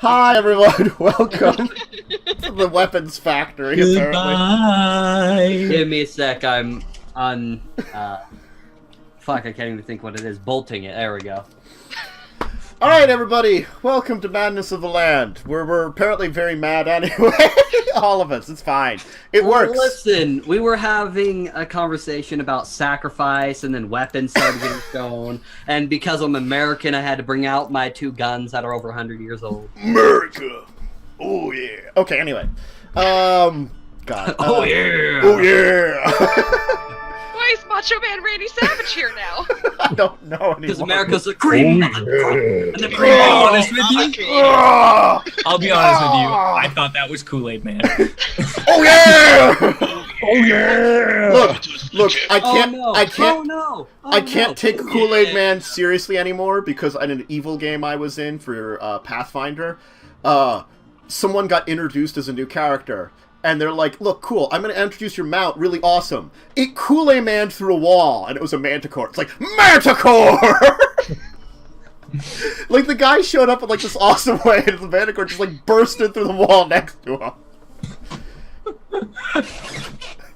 Hi everyone, welcome to the weapons factory. Goodbye. Give me a sec. I'm on. Fuck, I can't even think what it is. Bolting it. There we go. All right, everybody, welcome to Madness of the Land. We're apparently very mad anyway. All of us. It's fine. It works. Listen, we were having a conversation about sacrifice, and then weapons started getting shown. And because I'm American, I had to bring out my two guns that are over 100 years old. America. Oh yeah. Okay. Anyway. God. Oh yeah. Oh yeah. Why is Macho Man Randy Savage here now? I don't know anymore. Because America's a cream. I'll be honest with you. I'll be honest with you. I thought that was Kool-Aid Man. Oh yeah! Oh yeah! Look, I can't take Kool-Aid Man seriously anymore because in an evil game I was in for Pathfinder, someone got introduced as a new character. And they're like, look, cool, I'm going to introduce your mount, really awesome. It Kool-Aid Man through a wall, and it was a manticore. It's like, Manticore! Like, the guy showed up in, like, this awesome way, and the manticore just, like, bursted through the wall next to him.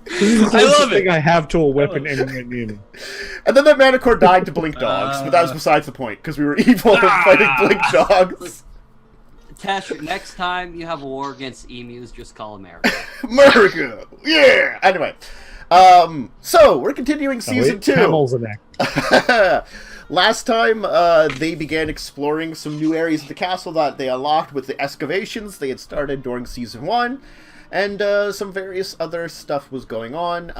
I love it. I have to a weapon anywhere near me. And then that manticore died to blink dogs, but that was besides the point, because we were evil and fighting blink dogs. Tesh, next time you have a war against emus, just call America. America! Yeah! Anyway, so, we're continuing Season 2. Camels in there. Last time, they began exploring some new areas of the castle that they unlocked with the excavations they had started during Season 1, and some various other stuff was going on.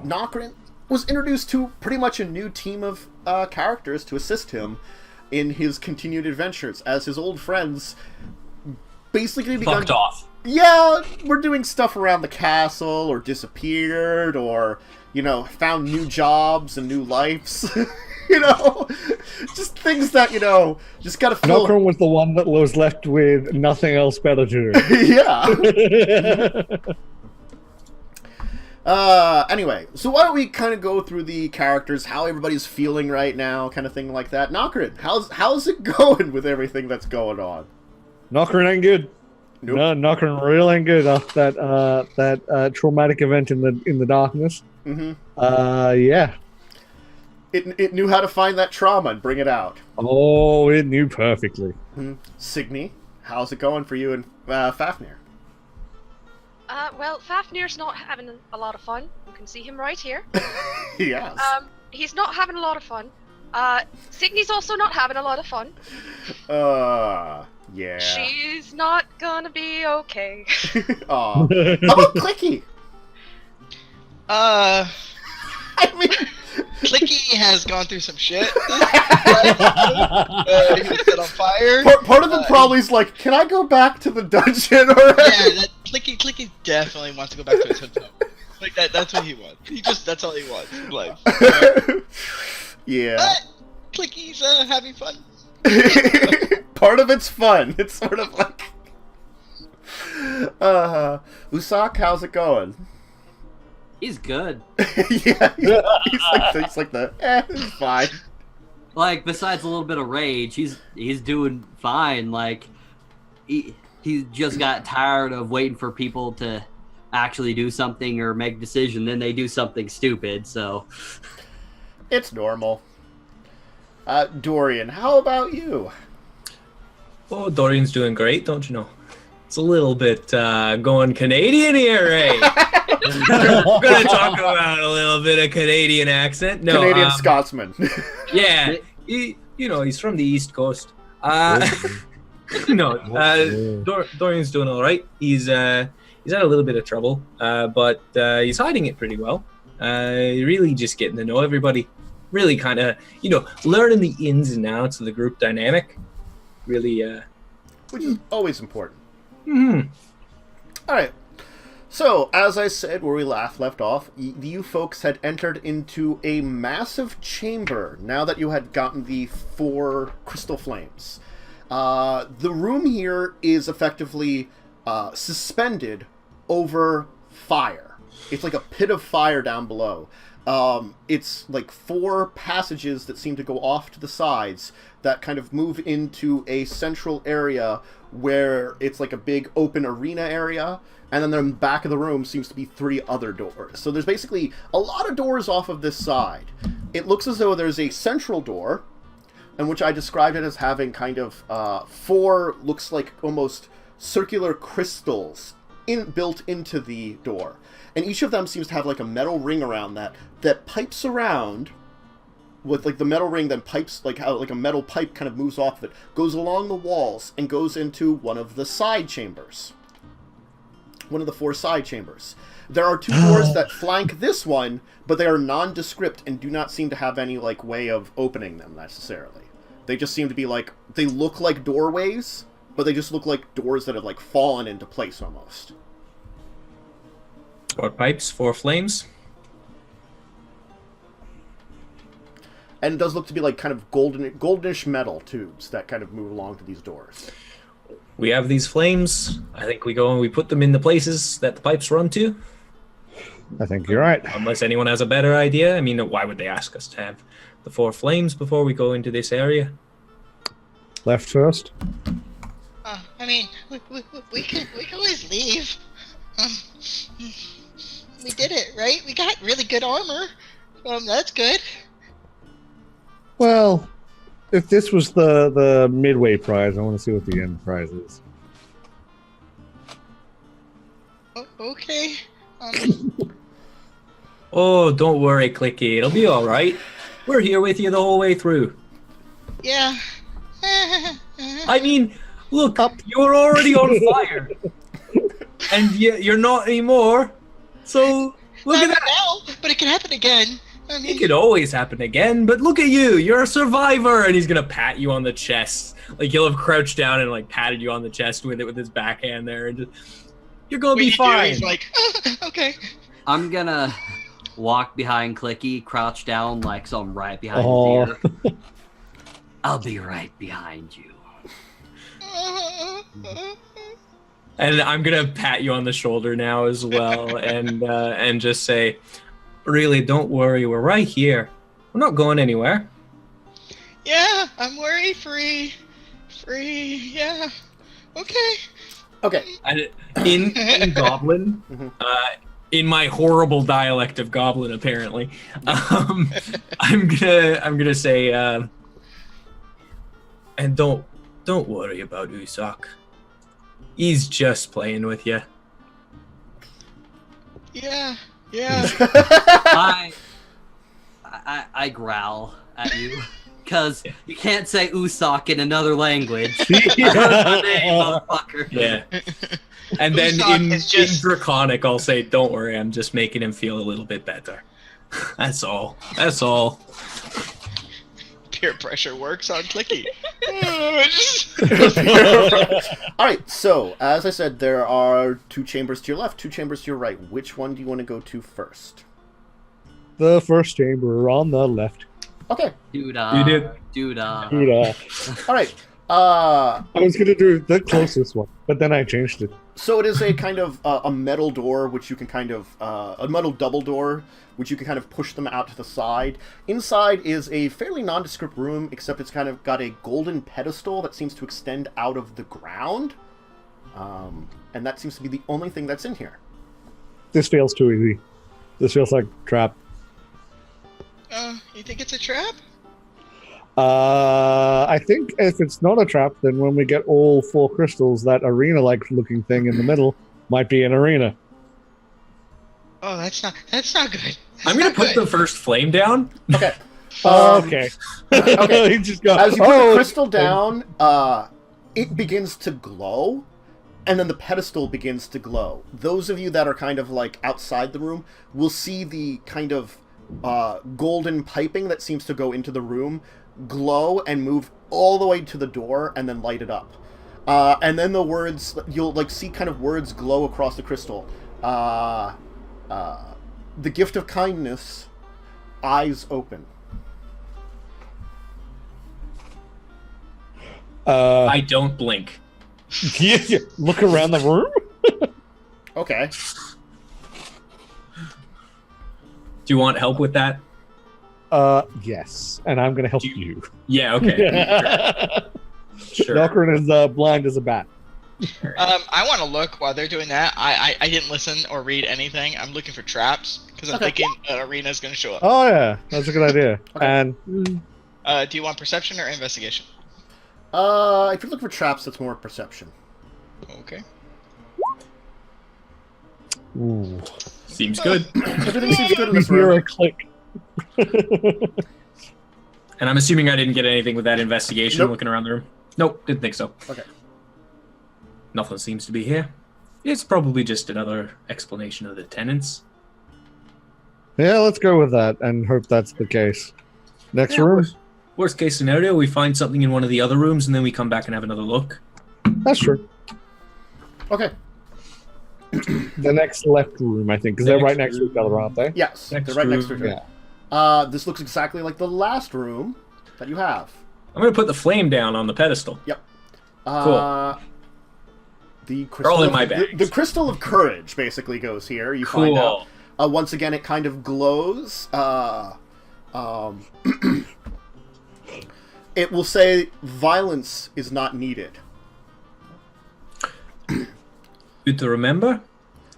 Nokren was introduced to pretty much a new team of characters to assist him in his continued adventures, as his old friends basically begun... Fucked off. Yeah, we're doing stuff around the castle, or disappeared, or, you know, found new jobs and new lives. You know? Just things that, you know, just gotta feel... Nokren was the one that was left with nothing else better to do. Yeah. Anyway, so why don't we kind of go through the characters, how everybody's feeling right now, kind of thing like that. Nokren, how's it going with everything that's going on? Nokren ain't good. Nope. No, Nokren real ain't good after that traumatic event in the darkness. Mm-hmm. Yeah. It knew how to find that trauma and bring it out. Oh, it knew perfectly. Mm-hmm. Signe, how's it going for you and Fafnir? Well, Fafnir's not having a lot of fun. You can see him right here. Yes. He's not having a lot of fun. Signe's also not having a lot of fun. Yeah. She's not gonna be okay. Aw. How about Klicky? I mean... Klicky has gone through some shit. He was set on fire. Part of him probably is like, can I go back to the dungeon already? Yeah, Klicky definitely wants to go back to his hotel. Like that's what he wants. That's all he wants in life. Yeah. But Klicky's having fun. Part of it's fun. It's sort of like... Usak, how's it going? He's good. Yeah, he's like the, it's fine. Like, besides a little bit of rage, he's doing fine. Like, he just got tired of waiting for people to actually do something or make a decision, then they do something stupid, so... It's normal. Dorian, how about you? Oh, Dorian's doing great, don't you know? It's a little bit going Canadian here, eh? We're gonna talk about a little bit of Canadian accent. No, Canadian Scotsman. Yeah, he's from the East Coast. Dorian's doing all right. He's had a little bit of trouble, but he's hiding it pretty well. Really just getting to know everybody. Really kind of, learning the ins and outs of the group dynamic. Really, which is always important. Mm-hmm. Alright. So, as I said, where we left off, you folks had entered into a massive chamber now that you had gotten the 4 crystal flames. The room here is effectively suspended over fire. It's like a pit of fire down below. It's like 4 passages that seem to go off to the sides that kind of move into a central area where it's like a big open arena area, and then in the back of the room seems to be 3 other doors. So there's basically a lot of doors off of this side. It looks as though there's a central door, in which I described it as having kind of 4, looks like almost circular crystals built into the door. And each of them seems to have like a metal ring around that pipes around with like the metal ring, then pipes, like how like a metal pipe kind of moves off of it, goes along the walls and goes into one of the side chambers. One of the 4 side chambers. There are 2 doors that flank this one, but they are nondescript and do not seem to have any like way of opening them necessarily. They just seem to be like, they look like doorways, but they just look like doors that have like fallen into place almost. 4 pipes, 4 flames. And it does look to be like kind of goldenish metal tubes that kind of move along to these doors. We have these flames. I think we go and we put them in the places that the pipes run to. I think you're right. Unless anyone has a better idea. I mean, why would they ask us to have the 4 flames before we go into this area? Left first. I mean, we can always leave. We did it, right? We got really good armor. That's good. Well, if this was the midway prize, I want to see what the end prize is. Okay. Oh, don't worry, Klicky. It'll be all right. We're here with you the whole way through. Yeah. I mean, look, you were already on fire. And you're not anymore. So, look at that. Now, but it can happen again. I mean, It could always happen again, but look at you. You're a survivor. And he's going to pat you on the chest. Like, he'll have crouched down and, like, patted you on the chest with it with his backhand there. And just, you're going to be fine. He's like, okay. I'm gonna walk behind Klicky, crouch down like so I'm right behind his ear. I'll be right behind you. And I'm gonna pat you on the shoulder now as well, and just say, really, don't worry, we're right here. We're not going anywhere. Yeah, I'm worry free. Yeah. Okay. Okay. And in Goblin, in my horrible dialect of Goblin, apparently, I'm gonna say, and don't worry about Usoc. He's just playing with you. Yeah. I growl at you because you can't say Usoc in another language. Motherfucker. Yeah. And then in Draconic, I'll say, don't worry, I'm just making him feel a little bit better. That's all. Peer pressure works on Klicky. Alright, so, as I said, there are 2 chambers to your left, 2 chambers to your right. Which one do you want to go to first? The first chamber on the left. Okay. Dude. Alright. I was going to do the closest one, but then I changed it. So it is a kind of a metal door, which you can kind of, a metal double door, which you can kind of push them out to the side. Inside is a fairly nondescript room, except it's kind of got a golden pedestal that seems to extend out of the ground. And that seems to be the only thing that's in here. This feels too easy. This feels like a trap. You think it's a trap? I think if it's not a trap, then when we get all 4 crystals, that arena-like looking thing in the middle might be an arena. Oh, that's not good. I'm going to put the first flame down. Okay. Okay. Okay. You just go, As you put the crystal down, it begins to glow, and then the pedestal begins to glow. Those of you that are kind of like outside the room will see the kind of golden piping that seems to go into the room glow and move all the way to the door and then light it up. And then the words, you'll like see kind of words glow across the crystal. The gift of kindness, eyes open. I don't blink. Yeah, look around the room. Okay. Do you want help with that? Yes, and I'm gonna help you. Yeah, okay. Sure. Nokren is blind as a bat. I want to look while they're doing that. I didn't listen or read anything. I'm looking for traps because I'm thinking an arena's gonna show up. Oh yeah, that's a good idea. Okay. And Do you want perception or investigation? If you look for traps, that's more perception. Okay. ooh. Seems good. Everything seems good in this You hear room. a click. And I'm assuming I didn't get anything with that investigation Nope. looking around the room. Nope, didn't think so. Okay. Nothing seems to be here. It's probably just another explanation of the tenants. Yeah, let's go with that and hope that's the case. Next Yeah, room. Worst case scenario, we find something in one of the other rooms and then we come back and have another look. That's true. Okay. The next left room, I think, because they're right next to each other, aren't they? Yes, Next they're right next to room. each other. This looks exactly like the last room that you have. I'm going to put the flame down on the pedestal. Yep. Cool. The crystal all in of, my the, bags. the crystal of courage basically goes here. You find out. Once again, it kind of glows. It will say violence is not needed. Good to remember.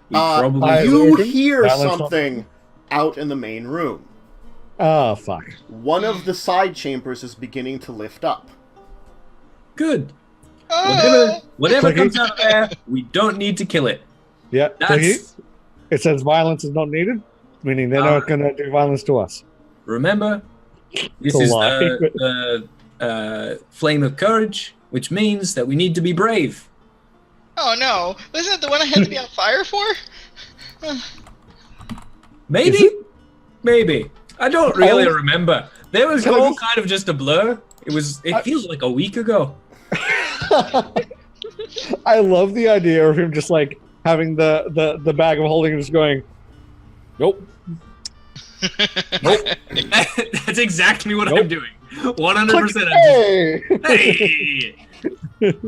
We You Violence hear not- something out in the main room. Oh, fuck. One of the side chambers is beginning to lift up. Good. Oh! Whatever Clicky. comes out of there, we don't need to kill it. Yeah, That's it says violence is not needed, meaning they're not going to do violence to us. remember. This It's a is lie. the flame of courage, which means that we need to be brave. Oh no! Isn't that the one I had to be on fire for? Maybe, Is maybe. I don't really Oh. remember. There was Can I all just- kind of just a blur. It feels like a week ago. I love the idea of him just like having the bag of holding and just going, nope. Nope. That's exactly what Nope. I'm doing. 100%. I'm just, Hey! hey.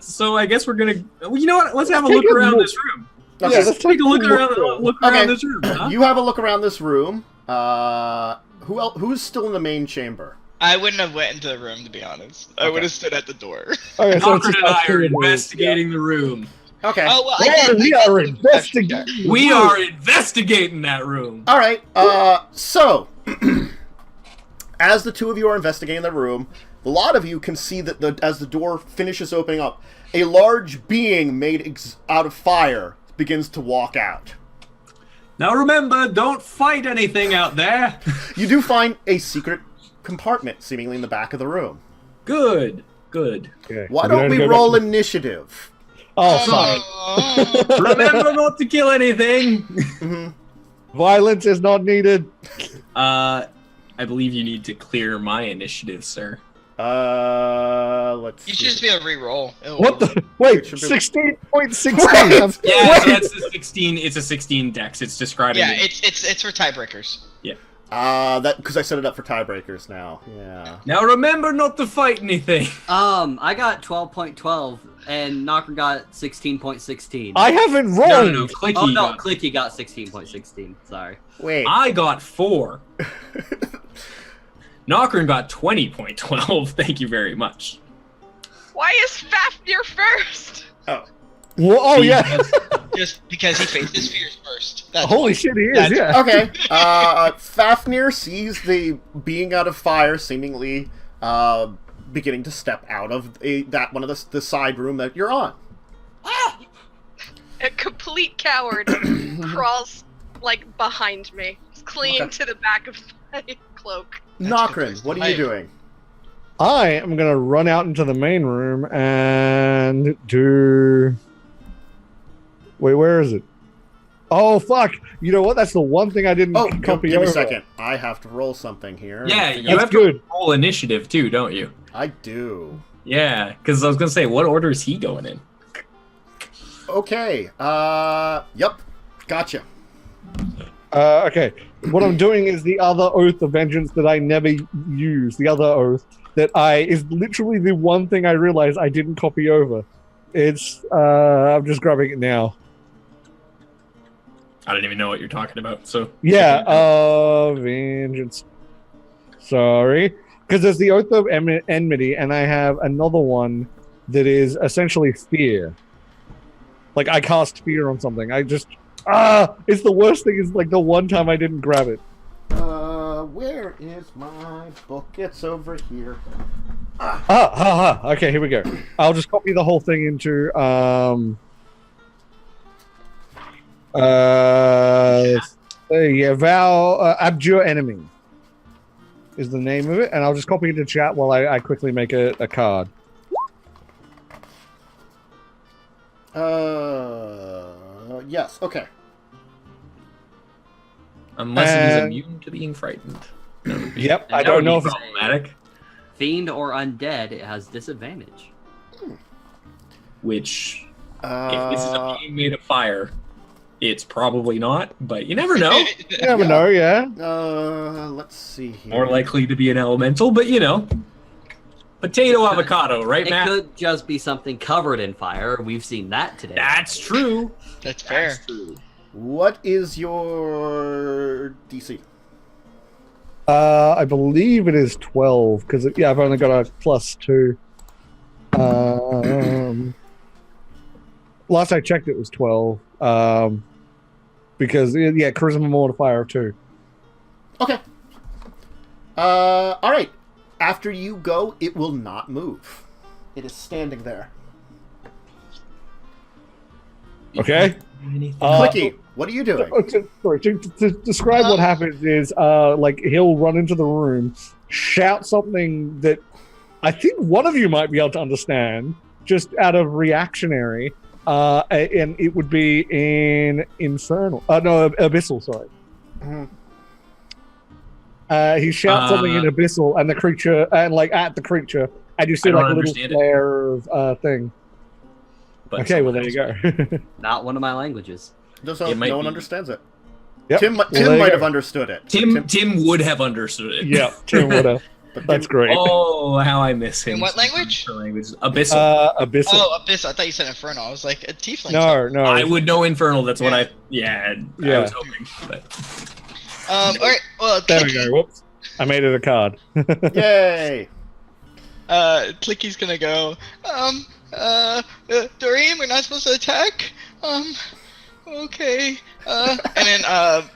So I guess we're gonna. Well, you know what? Let's have a Let's look take a around look. this room. Okay. Yeah, let's Take a look a around. look. Look around Okay. this room. Huh? You have a look around this room. Who's still in the main chamber? I wouldn't have went into the room to be honest. I Okay. would have stood at the door. Okay, so it's Nokren just and I us two are in the room. investigating the room. Okay. Oh well, Yeah, we are investigating. We are investigating that room. All right. So as the two of you are investigating the room, a lot of you can see that as the door finishes opening up, a large being made out of fire begins to walk out. Now remember, don't fight anything out there. You do find a secret compartment seemingly in the back of the room. Good, good. Okay, Why so don't we go roll back- initiative? Oh, fuck. Oh. Remember not to kill anything. Violence is not needed. I believe you need to clear my initiative, sir. Let's You see. should just be able to re-roll. What the? Wait, Should be- 16.16. What? Yeah, so that's a 16. It's a 16 dex. It's describing. Yeah, it. it's for tiebreakers. That because I set it up for tiebreakers now. Yeah. Now remember not to fight anything. I got 12.12 and Nokren got 16.16. I haven't rolled. No. Clicky. Oh no, got, Klicky got 16.16. Sorry. Wait. I got 4. Nokren got 20.12. Thank you very much. Why is Fafnir first? Oh. Well, oh yeah. Just because he faces fears first. That's Holy shit, he is. That's- Yeah. Okay. Fafnir sees the being out of fire seemingly beginning to step out of that one of the side room that you're on. A complete coward crawls like behind me, clinging Okay. to the back of my cloak. Nokren, what are you doing? I am gonna run out into the main room and do. Wait, where is it? Oh fuck! You know what? That's the one thing I didn't Oh, copy give me over. a second. I have to roll something here. Yeah, I think you That's have good. to roll initiative too, don't you? I do. Yeah, because I was gonna say, what order is he going in? Okay. Yep. Gotcha. Okay. What I'm doing is the other oath of vengeance that I never use. The other oath that is literally the one thing I realized I didn't copy over. It's I'm just grabbing it now. I don't even know what you're talking about. So Yeah, vengeance. Sorry. Because there's the Oath of Enmity, and I have another one that is essentially fear. Like, I cast fear on something. I just... it's the worst thing is, like, the one time I didn't grab it. Where is my book? It's over here. Okay, here we go. I'll just copy the whole thing into, Abjure Enemy is the name of it, and I'll just copy it to chat while I quickly make a card. Yes, okay. Unless it is immune to being frightened. Yep, And I that don't would know be if it's... Problematic. Fiend or undead, it has disadvantage. Which, if this is a being made of fire, it's probably not, but you never know. You never know, yeah. Let's see here. More likely to be an elemental, but you know. Potato avocado, right, It Matt? could just be something covered in fire. We've seen that today. That's true. That's fair. That's true. What is your DC? I believe it is 12, because, yeah, I've only got a +2. Last I checked, it was 12. Because, yeah, Charisma Modifier of 2. Okay. Alright. After you go, it will not move. It is standing there. Okay? Klicky, what are you doing? Sorry, to describe what happens is, like, he'll run into the room, shout something that I think one of you might be able to understand, just out of reactionary, and it would be in Infernal. No, Abyssal, sorry. Mhm. He shouts something in Abyssal, and the creature, and like at the creature, and you see I don't like a little understand it. flare of thing. But Okay, well someone there you else go. Not one of my languages. So It might no one be. understands it. Yep. Tim Well, there you might go. have understood it. Tim would have understood it. Yeah, Tim would have. But That's Tim- great. Oh, how I miss him. In what language? Abyssal. Abyssal. Oh, Abyss. I thought you said Infernal. I was like, a Tiefling. No. I would know Infernal. That's what I. Yeah. I was hoping. But Alright, well, There we Klicky, go. Whoops. I made it a card. Yay! Klicky's gonna go, Dorian, we're not supposed to attack? Okay. And then,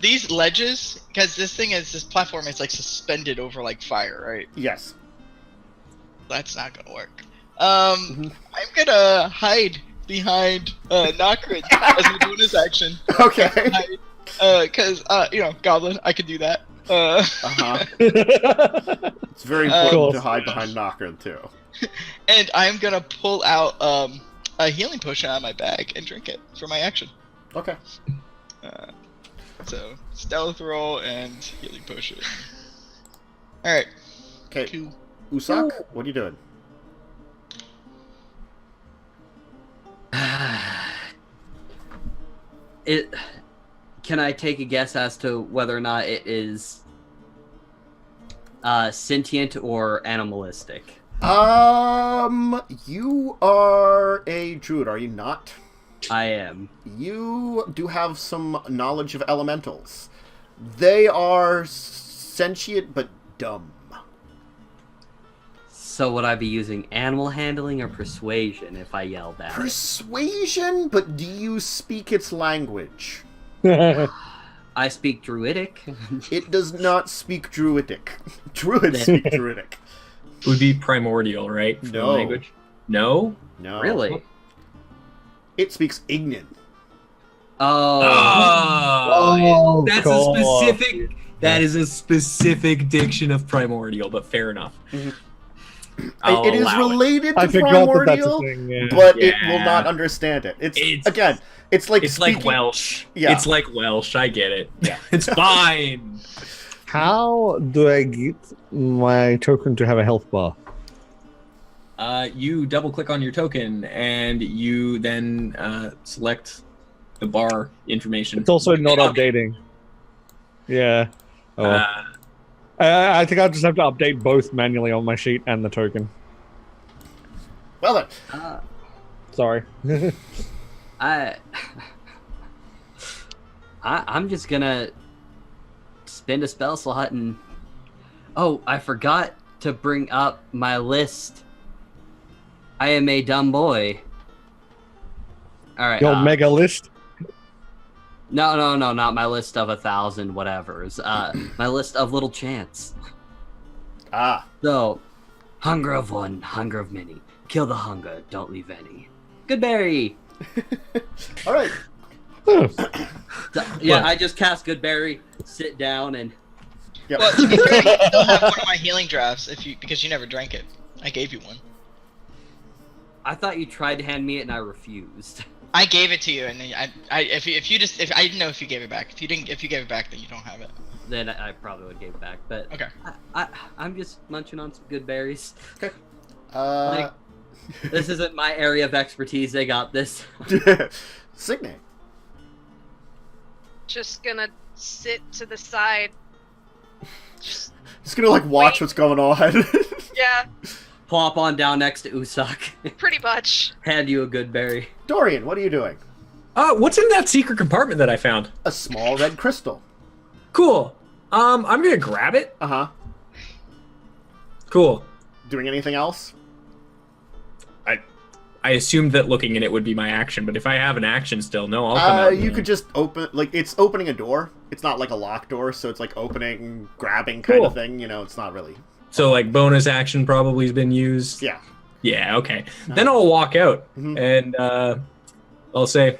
these ledges, because this platform is, like, suspended over, like, fire, right? Yes. That's not gonna work. I'm gonna hide behind, Nokren as a bonus action. Okay. Because, Goblin, I could do that. Uh-huh. It's very important Cool. to hide behind Nokren, too. And I'm gonna pull out, a healing potion out of my bag and drink it for my action. Okay. So, stealth roll and healing potion. Alright. Okay. Two. Usak, what are you doing? Can I take a guess as to whether or not it is sentient or animalistic? You are a druid, are you not? I am. You do have some knowledge of elementals. They are sentient but dumb. So would I be using animal handling or persuasion if I yelled at it? Persuasion, but do you speak its language? I speak Druidic. It does not speak Druidic. Druids speak Druidic. it would be primordial, right? For the No. language? No? No. Really? It speaks Ignan. Oh. That's God. a specific. That is a specific diction of primordial, but fair enough. I'll It is allow it. related to I forgot that that's a primordial, thing. Yeah. but it will Yeah. not understand it. It's It's- like It's speaking, like Welsh. Yeah. It's like Welsh. I get it. Yeah. It's fine. How do I get my token to have a health bar? You double click on your token and you then select the bar information. It's also not updating. Yeah. Oh, well. I think I'll just have to update both manually on my sheet and the token. Well then, Sorry. I'm just gonna spend a spell slot and... Oh, I forgot to bring up my list. I am a dumb boy. Alright. Your mega list? No, not my list of 1,000 whatevers. My list of little chants. Ah. So, hunger of one, hunger of many. Kill the hunger, don't leave any. Good berry! All right. So, yeah, I just cast Good berry, sit down, and... Yep. Well, to be fair, you still have one of my healing drafts because you never drank it. I gave you one. I thought you tried to hand me it and I refused. I gave it to you, and then if I didn't know if you gave it back. If you gave it back, then you don't have it. Then I probably would give it back, but Okay. I'm just munching on some good berries. Okay. Like, this isn't my area of expertise. They got this. Signe. Just gonna sit to the side. Just gonna like watch what's going on. Yeah, Plop on down next to Usak. pretty much. Hand you a good berry. Dorian, what are you doing? What's in that secret compartment that I found? A small red crystal. Cool. I'm gonna grab it. Uh-huh. Cool. Doing anything else? I assumed that looking in it would be my action, but if I have an action still, no, I'll come out. You could just open, like, it's opening a door. It's not like a locked door, so it's like opening, grabbing kind of thing. You know, it's not really. So, like, bonus action probably has been used? Yeah. Yeah, okay. Then I'll walk out, and I'll say,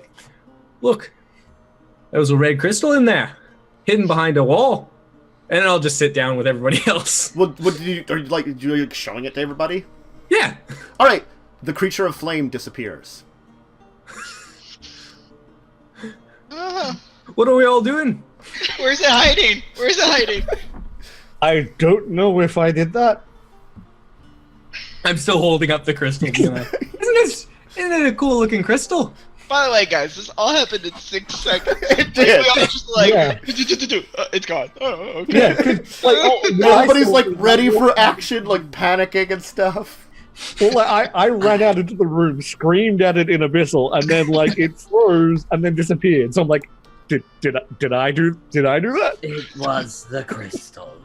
look, there was a red crystal in there, hidden behind a wall. And then I'll just sit down with everybody else. What did you, are you like showing it to everybody? Yeah. All right. The creature of flame disappears. What are we all doing? Where's it hiding? Where's it hiding? I don't know if I did that. I'm still holding up the crystal. Isn't it a cool looking crystal? By the way, guys, this all happened in 6 seconds. It did. We all just like, Yeah. it's gone. Oh, okay. Yeah, 'cause, like, Everybody's like ready for action, like panicking and stuff. well, like, I ran out into the room, screamed at it in Abyssal, and then like it froze and then disappeared. So I'm like, did I do that? It was the crystal.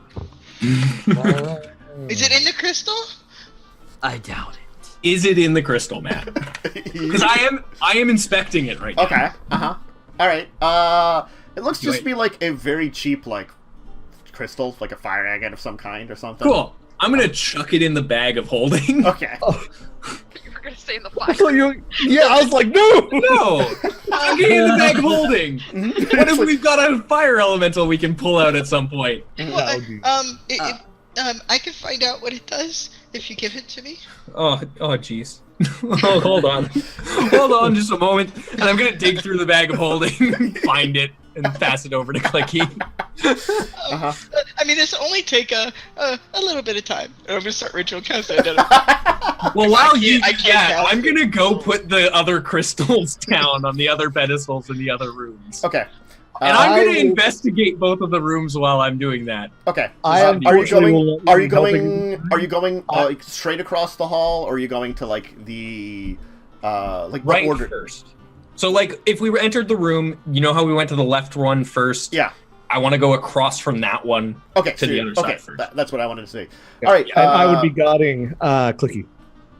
Is it in the crystal? I doubt it. Is it in the crystal, Matt? Because I am inspecting it right now. Okay. All right. It looks just to be like a very cheap like crystal, like a fire agate of some kind or something. Cool. I'm gonna chuck it in the bag of holding. Okay. You were gonna say in the I fire. thought yeah, I was like, no. No, chuck it in the bag of holding. What if we've got a fire elemental we can pull out at some point? Well, I can find out what it does if you give it to me. Oh, jeez. Oh, hold on, just a moment, and I'm gonna dig through the bag of holding, find it, and pass it over to Klicky. I mean, this will only take a little bit of time. I'm gonna start ritual casting. Well, while you I do can't that, cast I'm it. gonna go put the other crystals down on the other pedestals in the other rooms. Okay. And I'm I gonna will- investigate both of the rooms while I'm doing that. Okay. I Are you unfortunately going? will Are you be helping- going? Are you going like straight across the hall, or are you going to like the like what Right order? first. So, like, if we entered the room, you know how we went to the left one first? Yeah. I want to go across from that one Okay. to the other side first. That's what I wanted to see. All right. And I would be guarding Klicky.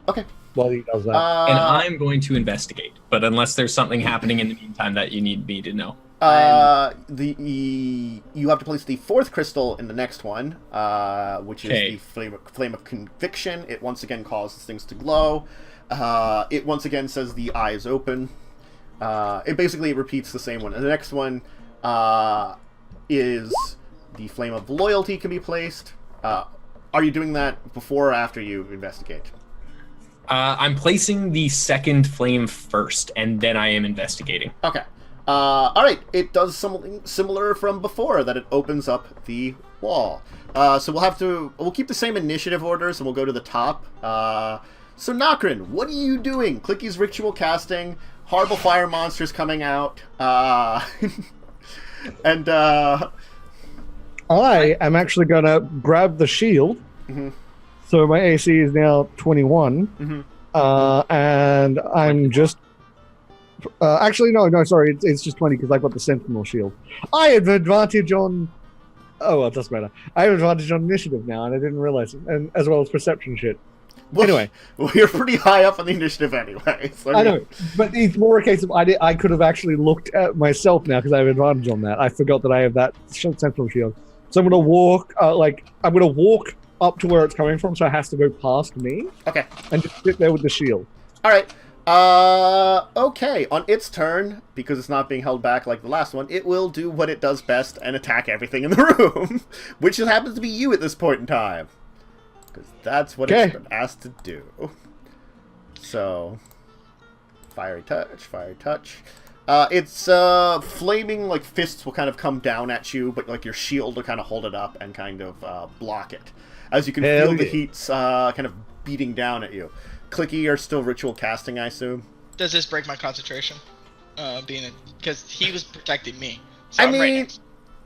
Okay. While he does that. And I'm going to investigate. But unless there's something happening in the meantime that you need me to know. You have to place the fourth crystal in the next one, which is Okay. the flame of conviction. It once again causes things to glow. It once again says the eye is open. It basically repeats the same one. And the next one is the flame of loyalty can be placed. Are you doing that before or after you investigate? I'm placing the second flame first, and then I am investigating. Okay. All right. It does something similar from before, that it opens up the wall. So we'll keep the same initiative orders, and we'll go to the top. So Nokren, what are you doing? Klicky's ritual casting, horrible fire monsters coming out, and I am actually gonna grab the shield. Mhm. So my AC is now 21, and I'm just Actually, no, sorry. It's just 20 because I've got the Sentinel shield. I have advantage on... Oh, well, it doesn't matter. I have advantage on initiative now, and I didn't realize it. And as well as perception shit. Well, Anyway. Well, you're pretty high up on the initiative anyway. So I know, but it's more a case of I could have actually looked at myself now because I have advantage on that. I forgot that I have that Sentinel shield. So I'm going to walk, I'm going to walk up to where it's coming from, so it has to go past me. Okay. And just sit there with the shield. All right. Okay. On its turn, because it's not being held back like the last one, it will do what it does best and attack everything in the room, which just happens to be you at this point in time. Because that's what it's been asked to do. So, fiery touch. It's flaming, like, fists will kind of come down at you, but, like, your shield will kind of hold it up and kind of block it. As you can feel the heat's kind of beating down at you. Klicky, you're still ritual casting, I assume? Does this break my concentration? Because he was protecting me. So I mean...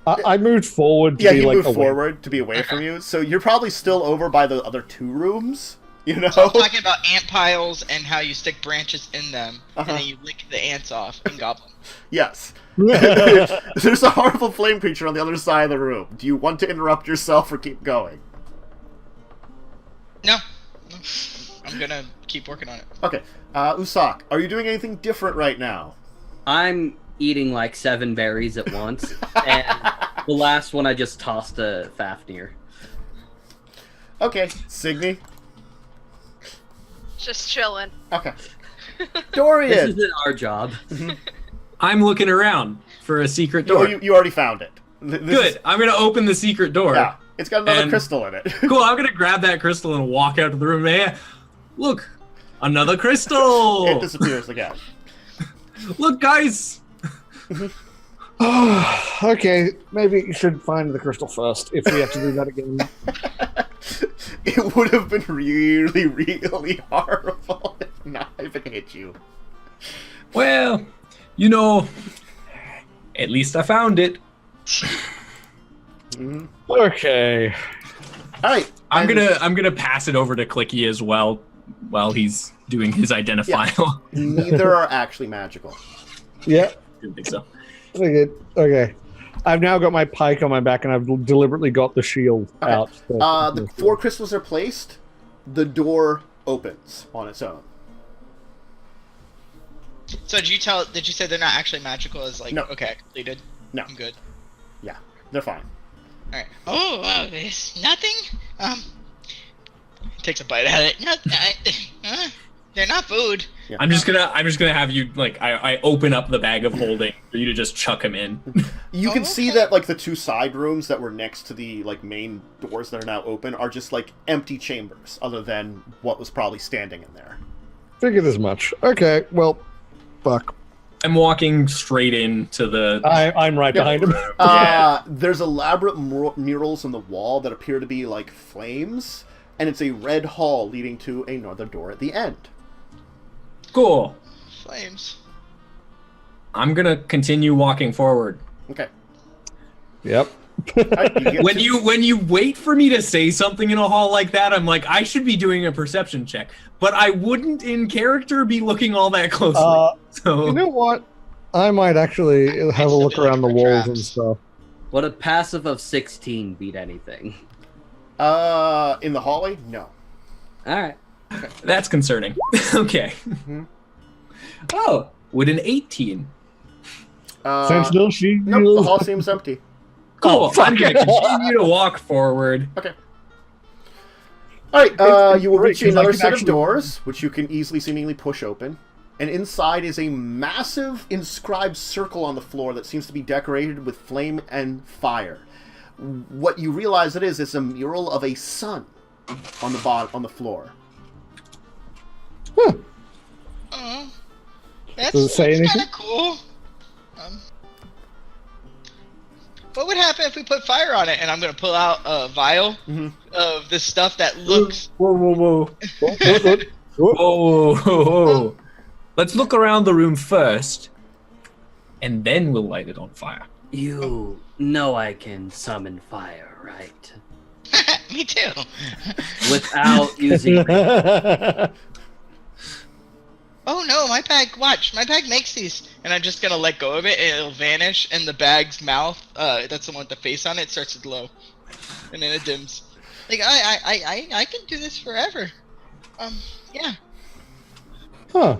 I moved forward to be, like, moved forward to be away from you, so you're probably still over by the other 2 rooms, you know? So I'm talking about ant piles and how you stick branches in them, and then you lick the ants off in Goblin. Yes. There's a horrible flame creature on the other side of the room. Do you want to interrupt yourself or keep going? No. I'm gonna keep working on it. Okay. Usoc, are you doing anything different right now? I'm eating like 7 berries at once, and the last one I just tossed to Fafnir. Okay. Signe? Just chilling. Okay. Dorian! This isn't our job. I'm looking around for a secret door. Oh, you already found it. Good. I'm going to open the secret door. Yeah. It's got another crystal in it. Cool. I'm going to grab that crystal and walk out of the room. Hey, look, another crystal. It disappears again. Look, guys. Okay, maybe you should find the crystal first if we have to do that again. It would have been really, really horrible if it hit you. Well, you know, at least I found it. Okay. All right. I'm gonna pass it over to Klicky as well while he's doing his identifier. Yeah. Neither are actually magical. Yeah. Didn't think so. Okay. I've now got my pike on my back, and I've deliberately got the shield out. The 4 crystals are placed. The door opens on its own. So did you say they're not actually magical? As like, no. Okay, I completed. No. I'm good. Yeah, they're fine. All right. Oh, there's nothing. Takes a bite at it. They're not food. Yeah. I'm just gonna have you like I open up the bag of holding for you to just chuck him in. You can see that like the 2 side rooms that were next to the like main doors that are now open are just like empty chambers, other than what was probably standing in there. Figured as much. Okay, well, fuck. I'm walking straight into the. I'm right behind him. There's elaborate murals on the wall that appear to be like flames, and it's a red hall leading to another door at the end. Cool. Flames. I'm gonna continue walking forward. Okay. Yep. When you wait for me to say something in a hall like that, I'm like, I should be doing a perception check, but I wouldn't in character be looking all that closely. So you know what? I might actually have a look around the walls and stuff. Would a passive of 16 beat anything? In the hallway? No. All right. That's concerning. Okay. Mm-hmm. Oh, would an 18? Sentinel shield. Nope, the hall seems empty. Cool. I'm going to continue to walk forward. Okay. Alright, you will reach great, 'cause another I can set of actually- doors, which you can easily seemingly push open. And inside is a massive inscribed circle on the floor that seems to be decorated with flame and fire. What you realize it is a mural of a sun on the floor. Huh. Oh, that's Does it say anything? kind of cool. What would happen if we put fire on it? And I'm gonna pull out a vial of this stuff that looks. Whoa. Whoa. Let's look around the room first, and then we'll light it on fire. You know I can summon fire, right? Me too. Without using... oh no, my bag, watch, my bag makes these. And I'm just gonna let go of it and it'll vanish and the bag's mouth, that's the one with the face on it, starts to glow. And then it dims. Like, I can do this forever. Yeah. Huh.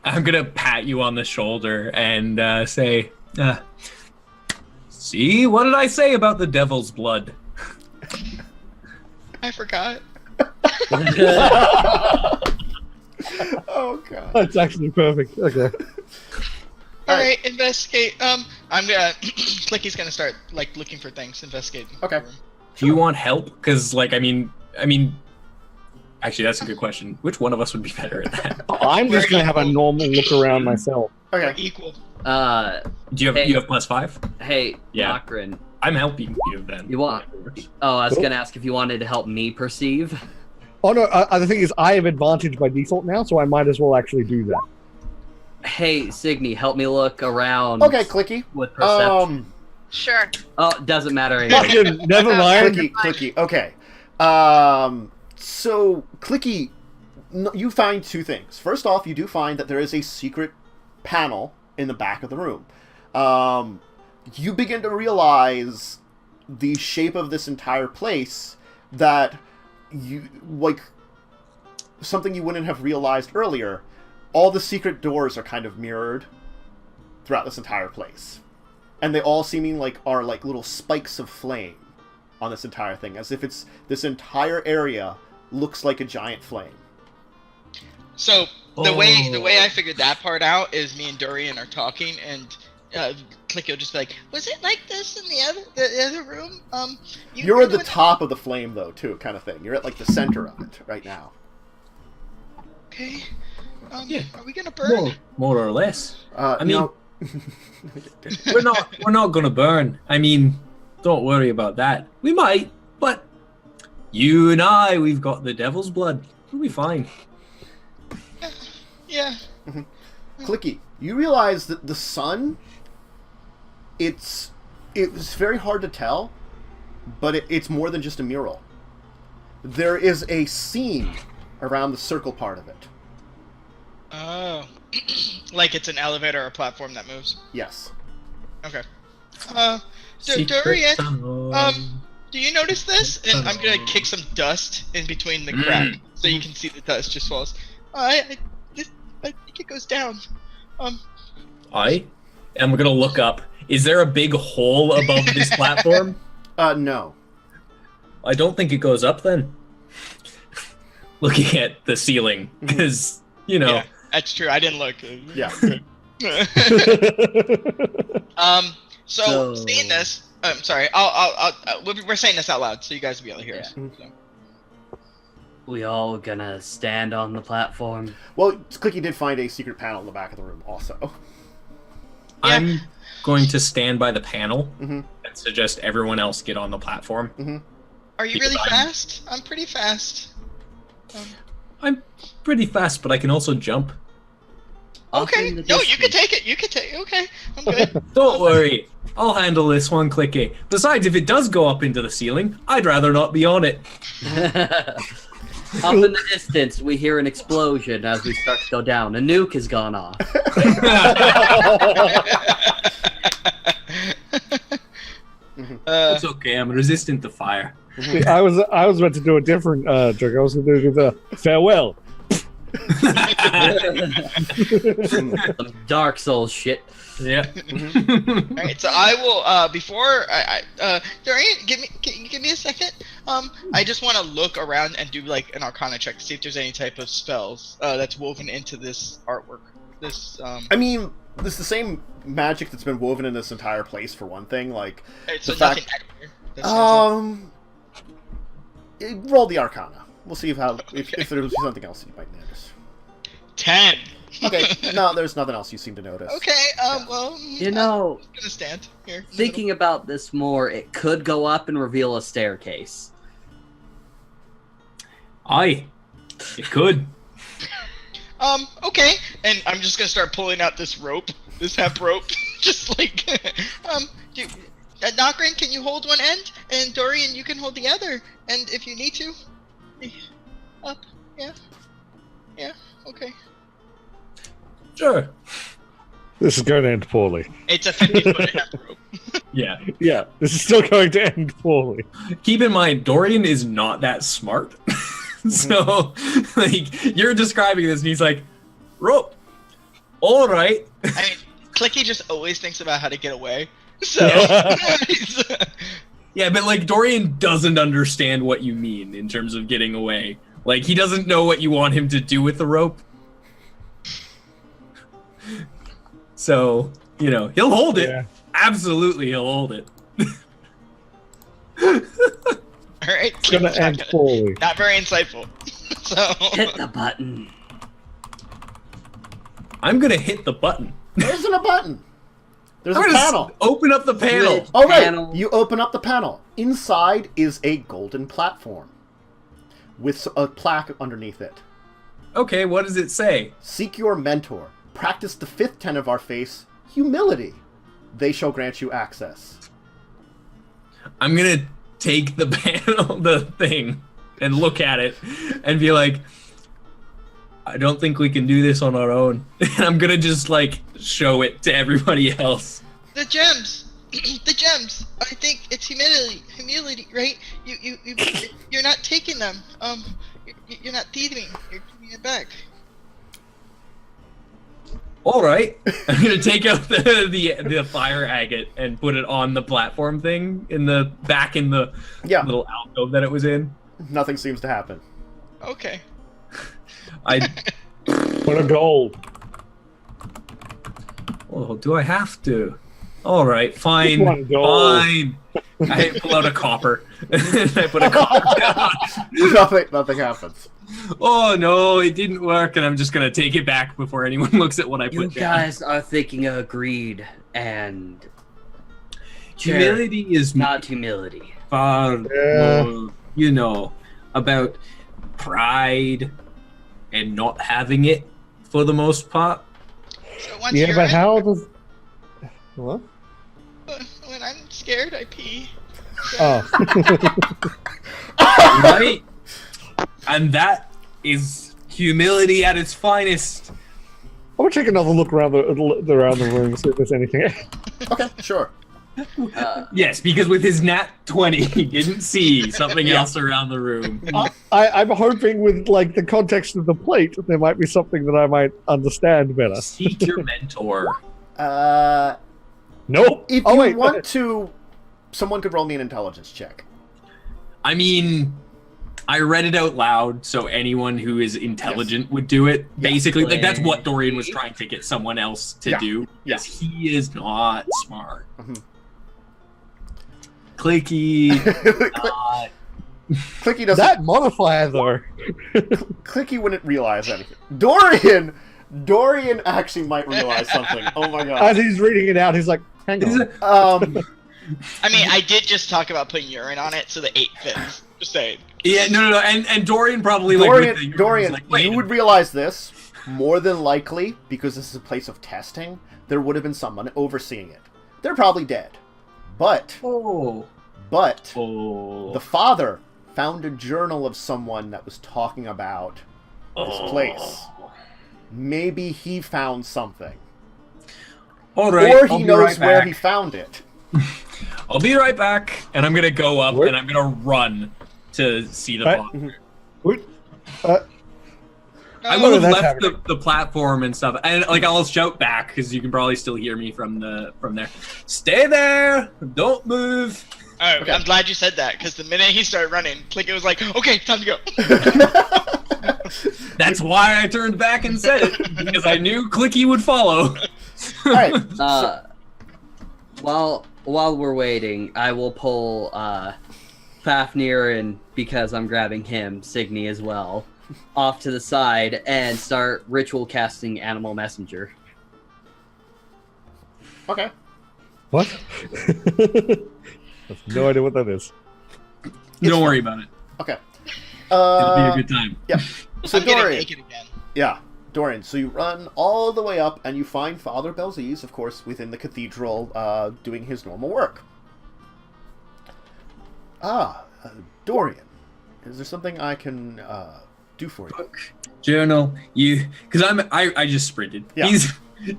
I'm gonna pat you on the shoulder and say, see, what did I say about the devil's blood? I forgot. Oh god. That's actually perfect. Okay. Alright, investigate. I'm gonna Clicky's gonna start like looking for things, investigating. Okay. Do you want help? Because, like, I mean, actually, that's a good question. Which one of us would be better at that? I'm just gonna have a normal look around myself. We're Okay. equal. Do you have Hey. you have +5? Hey, Yeah. Nokren, I'm helping you then. you want? Oh, I was Cool. gonna ask if you wanted to help me perceive. Oh no, the thing is, I have advantage by default now, so I might as well actually do that. Hey, Signe, help me look around. Okay, Clicky. With perception. Sure. Oh, doesn't matter anyway. Fucking never mind. Clicky. Okay. So Clicky, you find two things. First off, you do find that there is a secret panel in the back of the room. You begin to realize the shape of this entire place, that you, like, something you wouldn't have realized earlier. All the secret doors are kind of mirrored throughout this entire place. And they all seeming like are like little spikes of flame on this entire thing, as if it's this entire area looks like a giant flame. So the way I figured that part out is me and Dorian are talking, and Clicky will just be like, "Was it like this in the other room?" You're at the top of the flame, though, too, kind of thing. You're at like the center of it right now. Okay. Yeah. Are we gonna burn? More or less. I mean, we're not gonna burn. I mean, don't worry about that. We might, but you and I, we've got the devil's blood. We'll be fine. Yeah. Clicky, you realize that the sun, it was very hard to tell, but it's more than just a mural. There is a scene around the circle part of it. Oh. Like it's an elevator or a platform that moves. Yes. Okay. Secret Dorian, tunnel. do you notice this? And I'm gonna kick some dust in between the crack so you can see the dust just falls. I think it goes down. I am gonna look up. Is there a big hole above this platform? No. I don't think it goes up then. Looking at the ceiling, because, you know. Yeah, that's true. I didn't look. Yeah. So seeing this, I'm sorry. We're saying this out loud, so you guys will be able to hear us. So. We all gonna stand on the platform. Well, Clicky did find a secret panel in the back of the room, also. I'm going to stand by the panel Mhm. and suggest everyone else get on the platform. Are you really fast? I'm pretty fast. I'm pretty fast, but I can also jump. Okay. in the No, you can distance. take it. You can take it. Okay. I'm good. Don't worry, I'll handle this one, Klicky. Besides, if it does go up into the ceiling, I'd rather not be on it. Up in the distance, we hear an explosion as we start to go down. A nuke has gone off. It's okay, I'm resistant to fire. I was about to do a different joke. I was going to do the farewell. Some Dark Souls shit. Yeah. All right. So I will. Before Dorian, can you give me a second? I just want to look around and do like an Arcana check to see if there's any type of spells that's woven into this artwork. This. I mean, it's the same magic that's been woven in this entire place, for one thing. Like, So the nothing. fact- That stands out. roll the Arcana. We'll see if there's something else that you might notice. 10. Okay, no, there's nothing else you seem to notice. Okay. Well. You know, I'm gonna stand here. thinking about this more, it could go up and reveal a staircase. Aye. It could. Okay. And I'm just gonna start pulling out this rope, this hemp rope, just like. Nokren, can you hold one end? And Dorian, you can hold the other. And if you need to, up. Yeah. Yeah. Okay. Sure. This is going to end poorly. It's a 50-foot rope. Yeah. Yeah, this is still going to end poorly. Keep in mind, Dorian is not that smart. So, like, you're describing this, and he's like, rope. All right. I mean, Klicky just always thinks about how to get away. So. Yeah, but, like, Dorian doesn't understand what you mean in terms of getting away. Like, he doesn't know what you want him to do with the rope. So, you know, he'll hold it. Yeah. Absolutely, he'll hold it. All right. It's going to end poorly. Not very insightful. So. Hit the button. I'm gonna hit the button. There isn't a button. There's I'm a gonna panel. open up the panel. Switch. Oh, right. Panel. You open up the panel. Inside is a golden platform with a plaque underneath it. Okay, what does it say? Seek your mentor. Practice the fifth tenet of our faith, humility. They shall grant you access. I'm gonna take the panel, the thing, and look at it, and be like, I don't think we can do this on our own. And I'm gonna just, like, show it to everybody else. The gems. The gems. I think it's humility, right? You're not taking them. You're not thieving. You're giving it back. All right. I'm gonna take out the fire agate and put it on the platform thing in the little alcove that it was in. Nothing seems to happen. Okay. What a goal. Oh, do I have to? All right, fine. One goal. Fine. I pull out a copper. I put a copper down. Nothing happens. Oh no, it didn't work, and I'm just gonna take it back before anyone looks at what I put You down. guys are thinking of greed and Humility is not humility. far Yeah. more, you know, about pride and not having it for the most part. So once Yeah, you're but in, how does... What? when I'm scared, I pee. Oh. Right? And that is humility at its finest. I'm gonna take another look around the room, see if there's anything. Okay, sure. Yes, because with his nat 20, he didn't see something else around the room. I'm hoping with, like, the context of the plate, there might be something that I might understand better. Seek your mentor. Nope. If Oh, you wait. want to, someone could roll me an intelligence check. I mean, I read it out loud, so anyone who is intelligent would do it. Basically, like, that's what Dorian was trying to get someone else to do. Yes, he is not smart. Mhm. Clicky, not. Clicky doesn't. That modifier, though. Clicky wouldn't realize anything. Dorian actually might realize something. Oh my As god. he's reading it out, he's like, hang on. I mean, I did just talk about putting urine on it, so the 8 fits. Just saying. Yeah, no, and Dorian probably Dorian, like, you would realize this more than likely because this is a place of testing. There would have been someone overseeing it. They're probably dead, but the father found a journal of someone that was talking about this place. Maybe he found something, All right, or I'll he be knows right where back. he found it. I'll be right back, and I'm gonna go up What? and I'm gonna run to see the Right. father. What? I Oh, would have that's left happening. the platform and stuff, and like I'll shout back because you can probably still hear me from there. Stay there! Don't move! Alright, Okay. I'm glad you said that, because the minute he started running, Klicky was like, okay, time to go. That's why I turned back and said it because I knew Klicky would follow. All right. While we're waiting, I will pull Fafnir and because I'm grabbing him, Signe as well, off to the side and start ritual casting Animal Messenger. Okay. What? I have no idea what that is. Don't worry about it. Okay. It'll be a good time. Yeah. So I'm getting Dorian. naked again. Yeah, Dorian. So you run all the way up, and you find Father Belzise, of course, within the cathedral, doing his normal work. Dorian, is there something I can do for you? Journal, because I just sprinted. Yeah.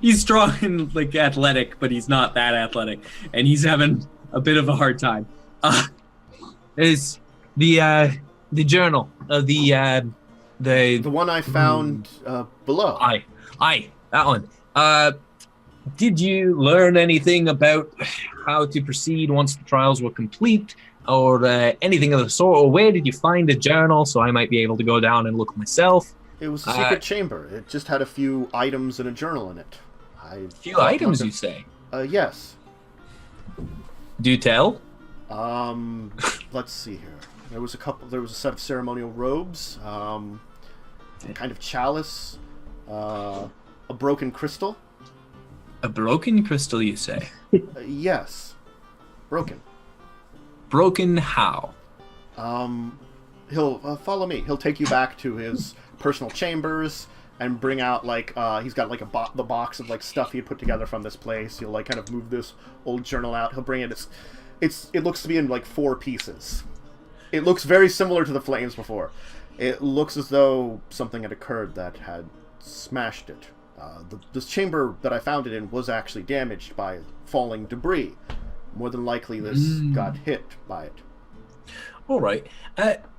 He's strong and like athletic, but he's not that athletic, and he's having a bit of a hard time. Is the journal of the one I found below. Aye, that one. Did you learn anything about how to proceed once the trials were complete, or anything of the sort? Or where did you find the journal so I might be able to go down and look myself? It was a secret chamber. It just had a few items and a journal in it. Few items, you say? Yes. Do tell. Let's see here. There was a set of ceremonial robes, kind of chalice, a broken crystal. A broken crystal, you say? Yes. Broken. Broken how? He'll follow me. He'll take you back to his personal chambers and bring out he's got like the box of like stuff he had put together from this place. He'll like kind of move this old journal out. He'll bring it. It looks to be in like 4 pieces. It looks very similar to the flames before. It looks as though something had occurred that had smashed it. This chamber that I found it in was actually damaged by falling debris. More than likely, this got hit by it. All right.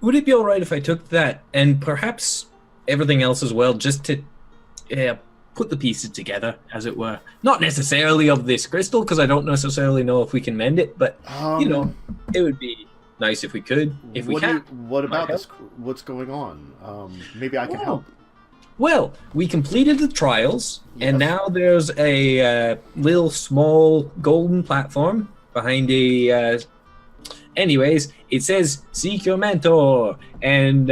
Would it be all right if I took that and perhaps everything else as well, just to put the pieces together, as it were? Not necessarily of this crystal, because I don't necessarily know if we can mend it, but it would be nice if we could. If we can. What about this? What's going on? Maybe I can help. Well, we completed the trials, and now there's a little small golden platform behind a... anyways, it says, seek your mentor, and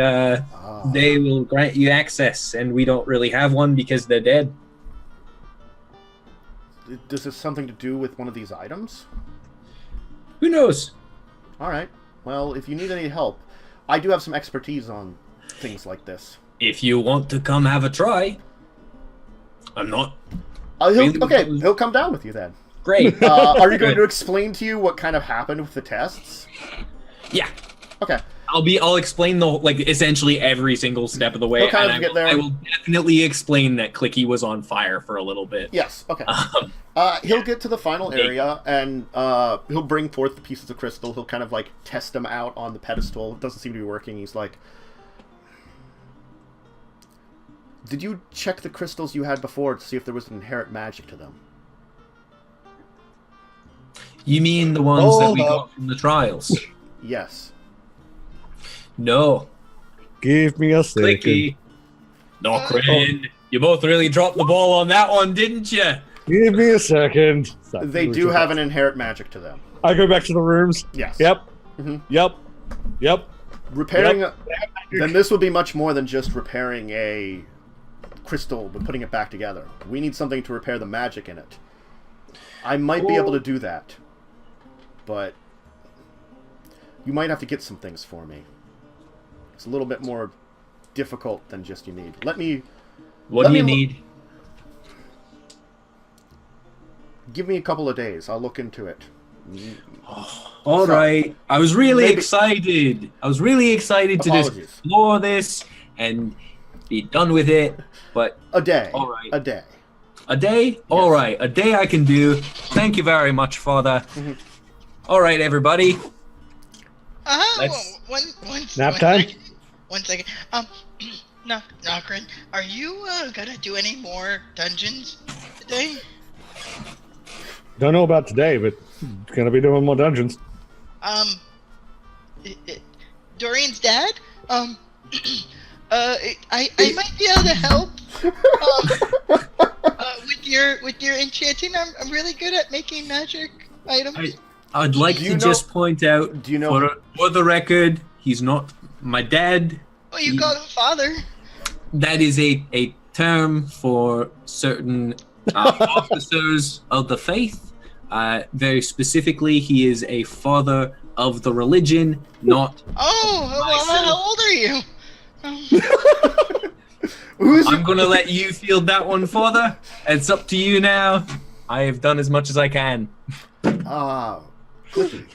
they will grant you access, and we don't really have one because they're dead. Does this something to do with one of these items? Who knows? Alright. Well, if you need any help, I do have some expertise on things like this. If you want to come have a try, I'm not. He'll come down with you then. Great. Are you going to explain to you what kind of happened with the tests? Yeah. Okay. I'll explain essentially every single step of the way. He'll kind of get there. I will definitely explain that Klicky was on fire for a little bit. Yes. Okay. He'll get to the final area and he'll bring forth the pieces of crystal. He'll kind of like test them out on the pedestal. It doesn't seem to be working. He's like, did you check the crystals you had before to see if there was an inherent magic to them? You mean the ones that we got from the trials? Yes. No. Give me a second. Klicky. Nokren. You both really dropped the ball on that one, didn't you? Give me a second. They do have an inherent magic to them. I go back to the rooms. Yes. Yep. Mm-hmm. Yep. Repairing... Then this would be much more than just repairing a crystal but putting it back together. We need something to repair the magic in it. I might be able to do that, but you might have to get some things for me. It's a little bit more difficult than just you need. What do you need? Give me a couple of days. I'll look into it. All right. I was really excited. I was really excited to just explore this and be done with it. But a day. All right. A day. A day? Yes. All right. A day I can do. Thank you very much, Father. Mm-hmm. All right, everybody. Nap time? One second. Nokren, are you gonna do any more dungeons today? Don't know about today, but gonna be doing more dungeons. Dorian's dad? I might be able to help. With your enchanting, I'm really good at making magic items. I'd like to just point out, do you know, for the record, he's not my dad. Oh, you call him father? That is a term for certain officers of the faith. Very specifically, he is a father of the religion, not Oh, well, how old are you? I'm going to let you field that one, Father. It's up to you now. I have done as much as I can. Klicky,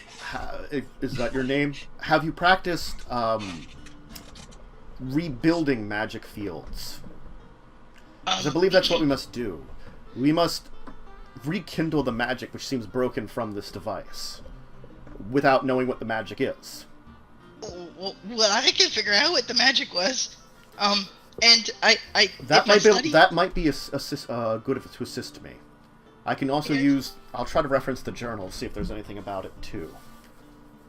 is that your name? Have you practiced rebuilding magic fields. 'Cause I believe that's what we must do. We must rekindle the magic which seems broken from this device, without knowing what the magic is. Well, I can figure out what the magic was. And That might be good to assist me. I can also use. I'll try to reference the journal, see if there's anything about it too.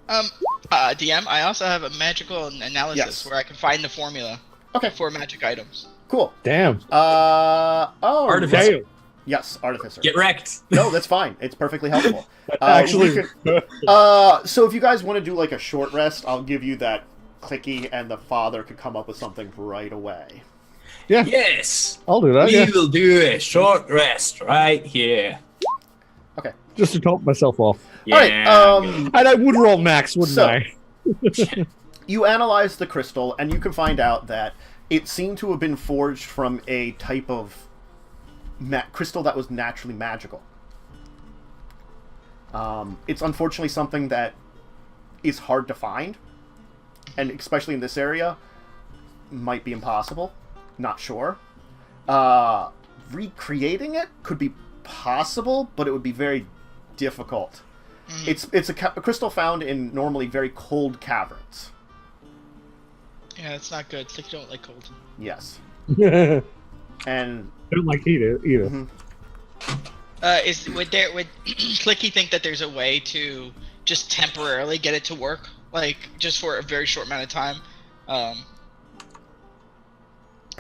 DM, I also have a magical analysis where I can find the formula. Okay. For magic items. Cool. Damn. Artificer. Damn. Yes, Artificer. Get wrecked. No, that's fine. It's perfectly helpful. Actually, So if you guys want to do like a short rest, I'll give you that. Klicky and the father could come up with something right away. yeah, Yes. I'll do that. We Yeah. will do a short rest right here. Okay. Just to top myself off. Yeah. All right. And I would roll max, wouldn't So- I? You analyze the crystal, and you can find out that it seemed to have been forged from a type of crystal that was naturally magical. It's unfortunately something that is hard to find, and especially in this area, might be impossible. Not sure. Recreating it could be possible, but it would be very difficult. It's a crystal found in normally very cold caverns. Yeah, it's not good. It's like you don't like cold. Yes. Don't And like either. Mhm. Would Klicky think that there's a way to just temporarily get it to work, like just for a very short amount of time? And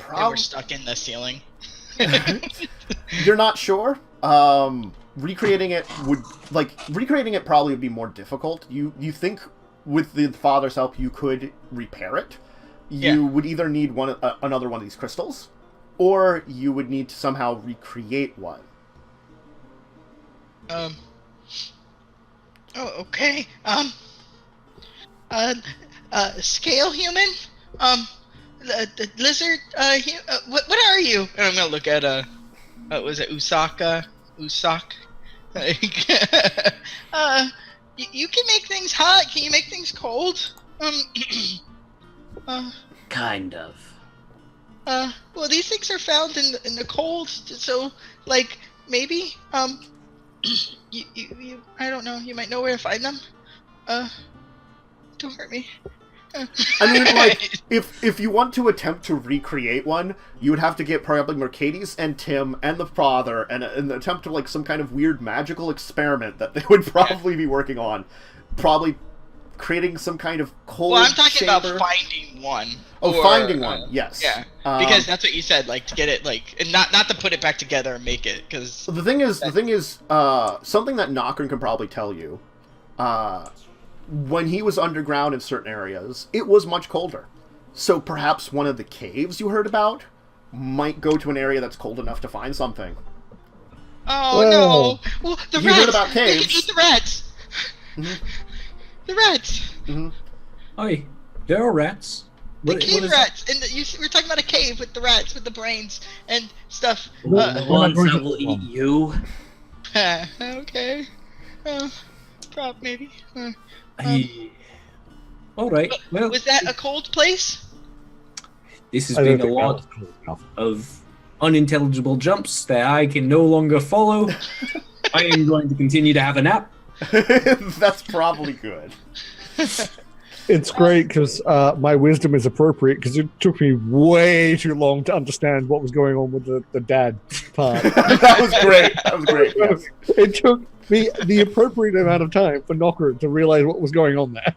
we're stuck in the ceiling. You're not sure. Recreating it probably would be more difficult. You think with the father's help you could repair it. You would either need another one of these crystals, or you would need to somehow recreate one. Oh, okay. Scale human. The lizard. What are you? And I'm gonna look at was it Usak? You can make things hot. Can you make things cold? Kind of. Well, these things are found in the cold, so like maybe you I don't know. You might know where to find them. Don't hurt me. I mean, like, if you want to attempt to recreate one, you would have to get probably Mercedes and Tim and the father and attempt to, like, some kind of weird magical experiment that they would probably be working on. Probably creating some kind of cold Well, I'm talking chamber. about finding one. Oh, finding one, yes. Yeah, because that's what you said, like, to get it, like, and not to put it back together and make it, because... The thing is, something that Nokren can probably tell you, when he was underground in certain areas, it was much colder. So perhaps one of the caves you heard about might go to an area that's cold enough to find something. Oh, no! Well, the You rats! heard about They caves. can eat the rats! Mhm. The rats! Oi, there are rats. The What cave is- rats! And we're talking about a cave with the rats, with the brains, and stuff. The ones that will eat you. Okay. Maybe. All right. Well, Was that a cold place? this has I don't been a think that lot was cool enough. of unintelligible jumps that I can no longer follow. I am going to continue to have a nap. That's probably good. It's great because my wisdom is appropriate because it took me way too long to understand what was going on with the dad part. That was great. That was great. Yes. It took me the appropriate amount of time for Knocker to realize what was going on there.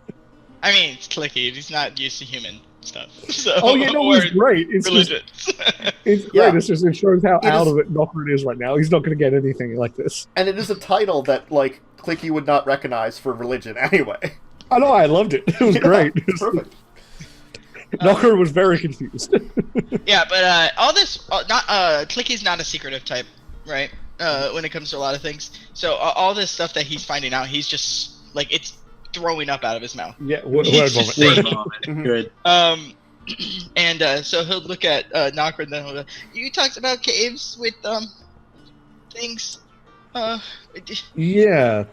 I mean, it's Klicky. He's not used to human stuff. So, Oh, you know, it's great. It's just, religious. it's great. Yeah. It's just, it shows how It out is- of it Knocker is right now. He's not going to get anything like this. And it is a title that, like, Klicky would not recognize for religion anyway. I know, I loved it. It was great. Perfect. Knocker was very confused. Yeah, but all this, Klicky's not a secretive type, right? When it comes to a lot of things. So all this stuff that he's finding out, he's just like it's throwing up out of his mouth. Yeah, word He's vomit. just saying- Mhm. Good. And so he'll look at Knocker and then he'll go, you talked about caves with things. Yeah,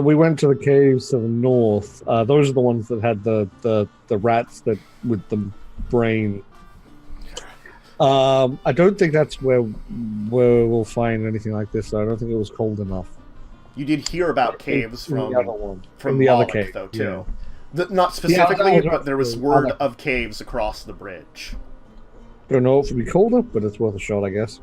we went to the caves to the north. Those are the ones that had the rats that with the brain. I don't think that's where we'll find anything like this. So I don't think it was cold enough. You did hear about caves from the other one, from the Warlock, other cave, though, too. yeah. Not specifically, Yeah, but there was word of caves across the bridge. Don't know if it'll be colder, but it's worth a shot, I guess.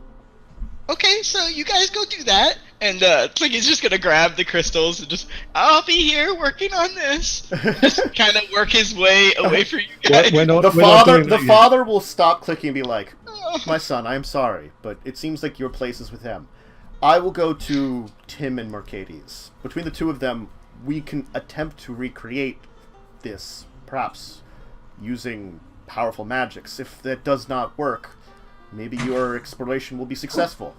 Okay, so you guys go do that, and Klicky's just gonna grab the crystals and just, I'll be here working on this. Just kind of work his way away from you guys. The father will stop Klicky and be like, "My son, I am sorry, but it seems like your place is with him. I will go to Tim and Mercedes. Between the two of them, we can attempt to recreate this, perhaps using powerful magics. If that does not work, maybe your exploration will be successful."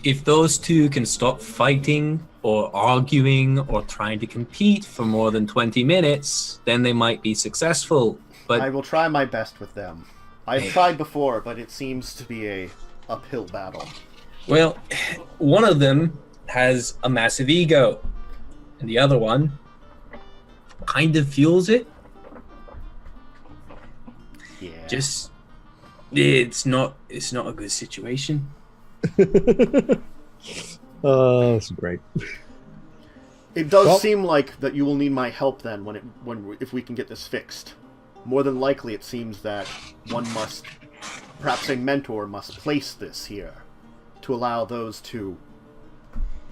If those two can stop fighting or arguing or trying to compete for more than 20 minutes, then they might be successful. But I will try my best with them. I've tried before, but it seems to be a uphill battle. Well, one of them has a massive ego, and the other one kind of fuels it. Yeah. It's not a good situation. That's great. It does seem like that you will need my help then if we can get this fixed. More than likely, it seems that perhaps a mentor must place this here to allow those to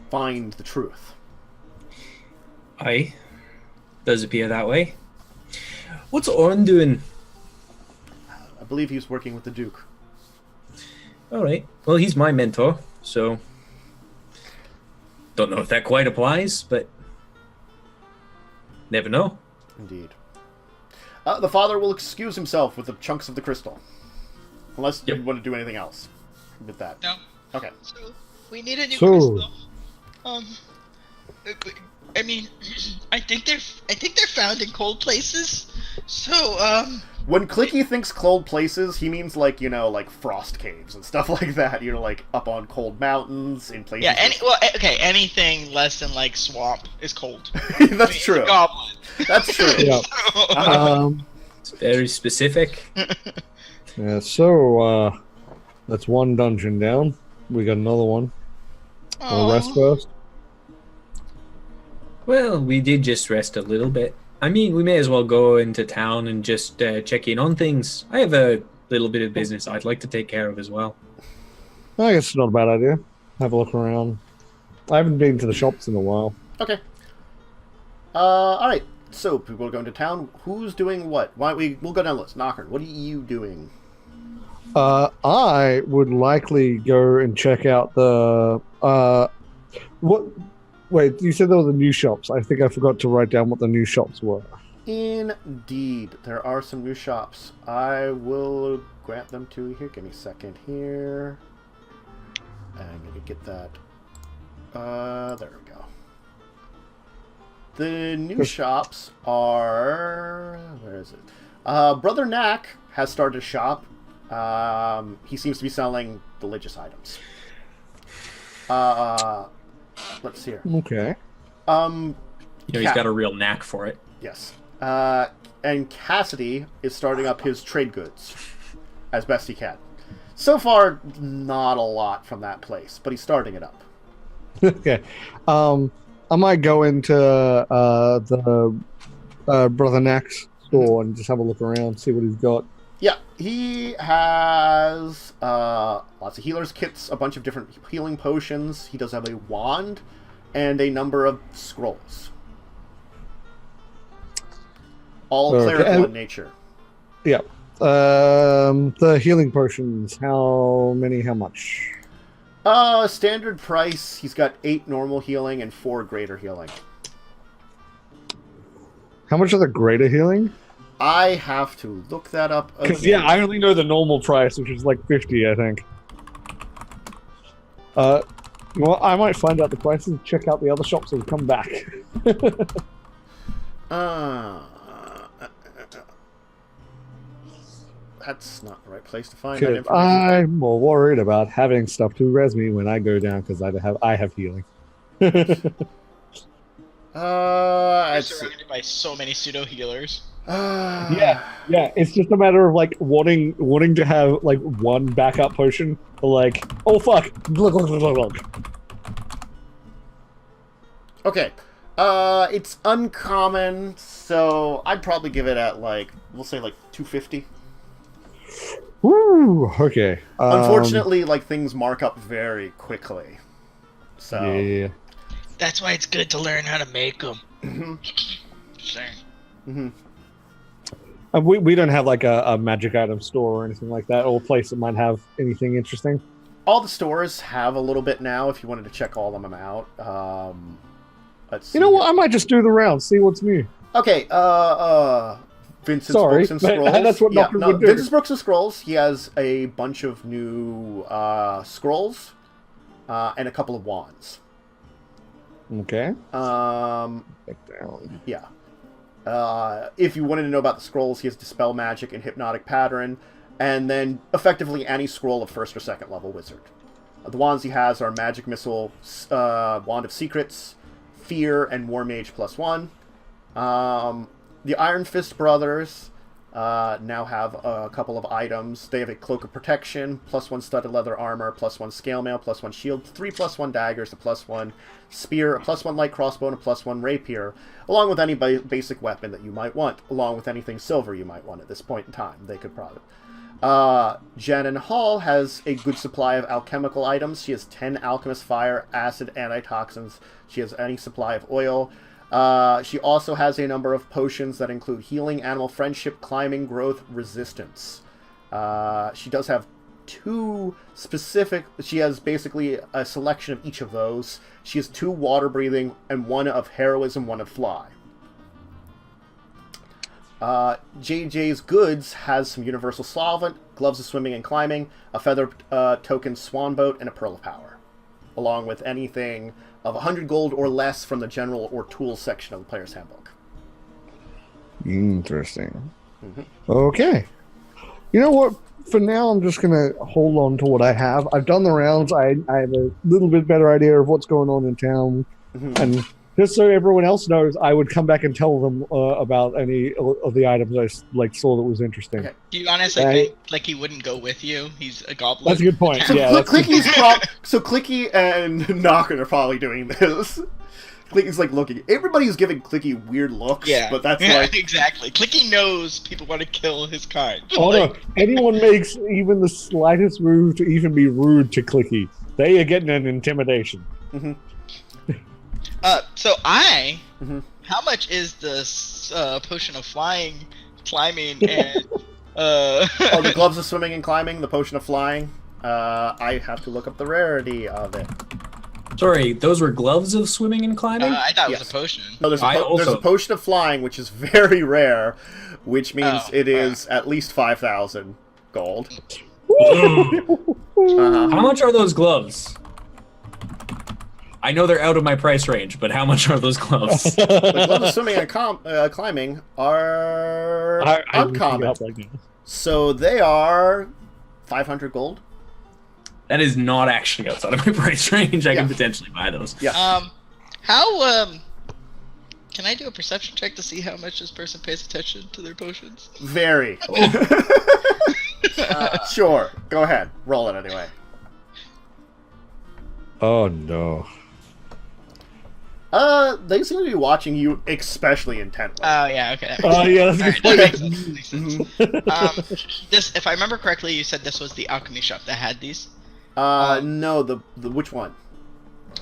find the truth. Aye, does appear that way. What's Oren doing? I believe he's working with the Duke. All right. Well, he's my mentor, so don't know if that quite applies, but never know. Indeed. The father will excuse himself with the chunks of the crystal, unless you want to do anything else with that. No. Okay. So we need a new crystal. I mean, I think they're found in cold places. So when Klicky thinks cold places, he means like frost caves and stuff like that. Like up on cold mountains in places. Yeah. Anything less than like swamp is cold. That's true. It's a goblin. That's true. Yeah. It's very specific. Yeah. So that's one dungeon down. We got another one. We'll rest first. Well, we did just rest a little bit. I mean, we may as well go into town and just check in on things. I have a little bit of business I'd like to take care of as well. I guess it's not a bad idea. Have a look around. I haven't been to the shops in a while. Okay. All right. So people are going to town. Who's doing what? We'll go down the list. Nokren, what are you doing? I would likely go and check out the what. Wait, you said there were the new shops. I think I forgot to write down what the new shops were. Indeed, there are some new shops. I will grant them to you here. Give me a second here. I'm going to get that. There we go. The new shops are... Where is it? Brother Knack has started a shop. He seems to be selling religious items. Let's see here. Okay. He's got a real knack for it. Yes. And Cassidy is starting up his trade goods as best he can. So far, not a lot from that place, but he's starting it up. Okay. I might go into the Brother Knack's store and just have a look around, see what he's got. Yeah, he has lots of healer's kits, a bunch of different healing potions. He does have a wand and a number of scrolls. All clerical in nature. Yeah. The healing potions, how many, how much? Standard price, he's got 8 normal healing and 4 greater healing. How much are the greater healing? I have to look that up again. Because, yeah, I only know the normal price, which is like 50, I think. Well, I might find out the prices and check out the other shops and come back. That's not the right place to find that information. I'm more worried about having stuff to res me when I go down because I have healing. You're surrounded by so many pseudo healers. Yeah, it's just a matter of like wanting to have like one backup potion. Like, oh fuck! Glug, glug, glug, glug, glug. Okay. It's uncommon, so I'd probably give it at like, we'll say like 250. Woo. Okay. Unfortunately, like things mark up very quickly. So. Yeah. That's why it's good to learn how to make them. We don't have like a magic item store or anything like that, or a place that might have anything interesting. All the stores have a little bit now. If you wanted to check all of them out, let's see. You know what? I might just do the round, see what's new. Okay. Vincent's Sorry, Books and Scrolls. that's what Nokren would do. Vincent's Books and Scrolls. He has a bunch of new scrolls and a couple of wands. Okay. Back down. Yeah. If you wanted to know about the scrolls, he has Dispel Magic and Hypnotic Pattern, and then effectively any scroll of 1st or 2nd level wizard. The wands he has are Magic Missile, Wand of Secrets, Fear, and War Mage +1. The Iron Fist brothers now have a couple of items. They have a Cloak of Protection, +1 studded leather armor, +1 scale mail, +1 shield, 3 +1 daggers, a +1 spear, a +1 light crossbow, and a +1 rapier, along with any basic weapon that you might want, along with anything silver you might want at this point in time. They could probably. Janin Hall has a good supply of alchemical items. She has 10 alchemist fire, acid, antitoxins. She has any supply of oil. She also has a number of potions that include healing, animal friendship, climbing, growth, resistance. She does have 2 specific... She has basically a selection of each of those. She has 2 water breathing and 1 of heroism, 1 of fly. JJ's Goods has some universal solvent, gloves of swimming and climbing, a feather token swan boat, and a pearl of power, along with anything of 100 gold or less from the general or tools section of the player's handbook. Interesting. Okay. You know what? For now, I'm just going to hold on to what I have. I've done the rounds. I have a little bit better idea of what's going on in town. And just so everyone else knows, I would come back and tell them about any of the items I saw that was interesting. Okay. Do you honestly think like he wouldn't go with you? He's a goblin. That's a good point. So, yeah, so Klicky and Nokren are probably doing this. Clicky's like looking. Everybody's giving Klicky weird looks. Yeah, but that's like exactly. Klicky knows people want to kill his kind. Oh no! Anyone makes even the slightest move to even be rude to Klicky, they are getting an intimidation. So how much is this potion of flying, climbing, and oh, the gloves of swimming and climbing, the potion of flying. I have to look up the rarity of it. Sorry, those were gloves of swimming and climbing? I thought it was a potion. No, there's a potion of flying, which is very rare, which means it is at least 5,000 gold. How much are those gloves? I know they're out of my price range, but how much are those gloves? The gloves of swimming and climbing are uncommon. So they are 500 gold. That is not actually outside of my price range. I can potentially buy those. Yeah. Can I do a perception check to see how much this person pays attention to their potions? Very. Sure. Go ahead. Roll it anyway. Oh no. They seem to be watching you especially intently. Oh yeah, okay. Oh yeah, that's a good point. This, if I remember correctly, you said this was the alchemy shop that had these. No, the which one?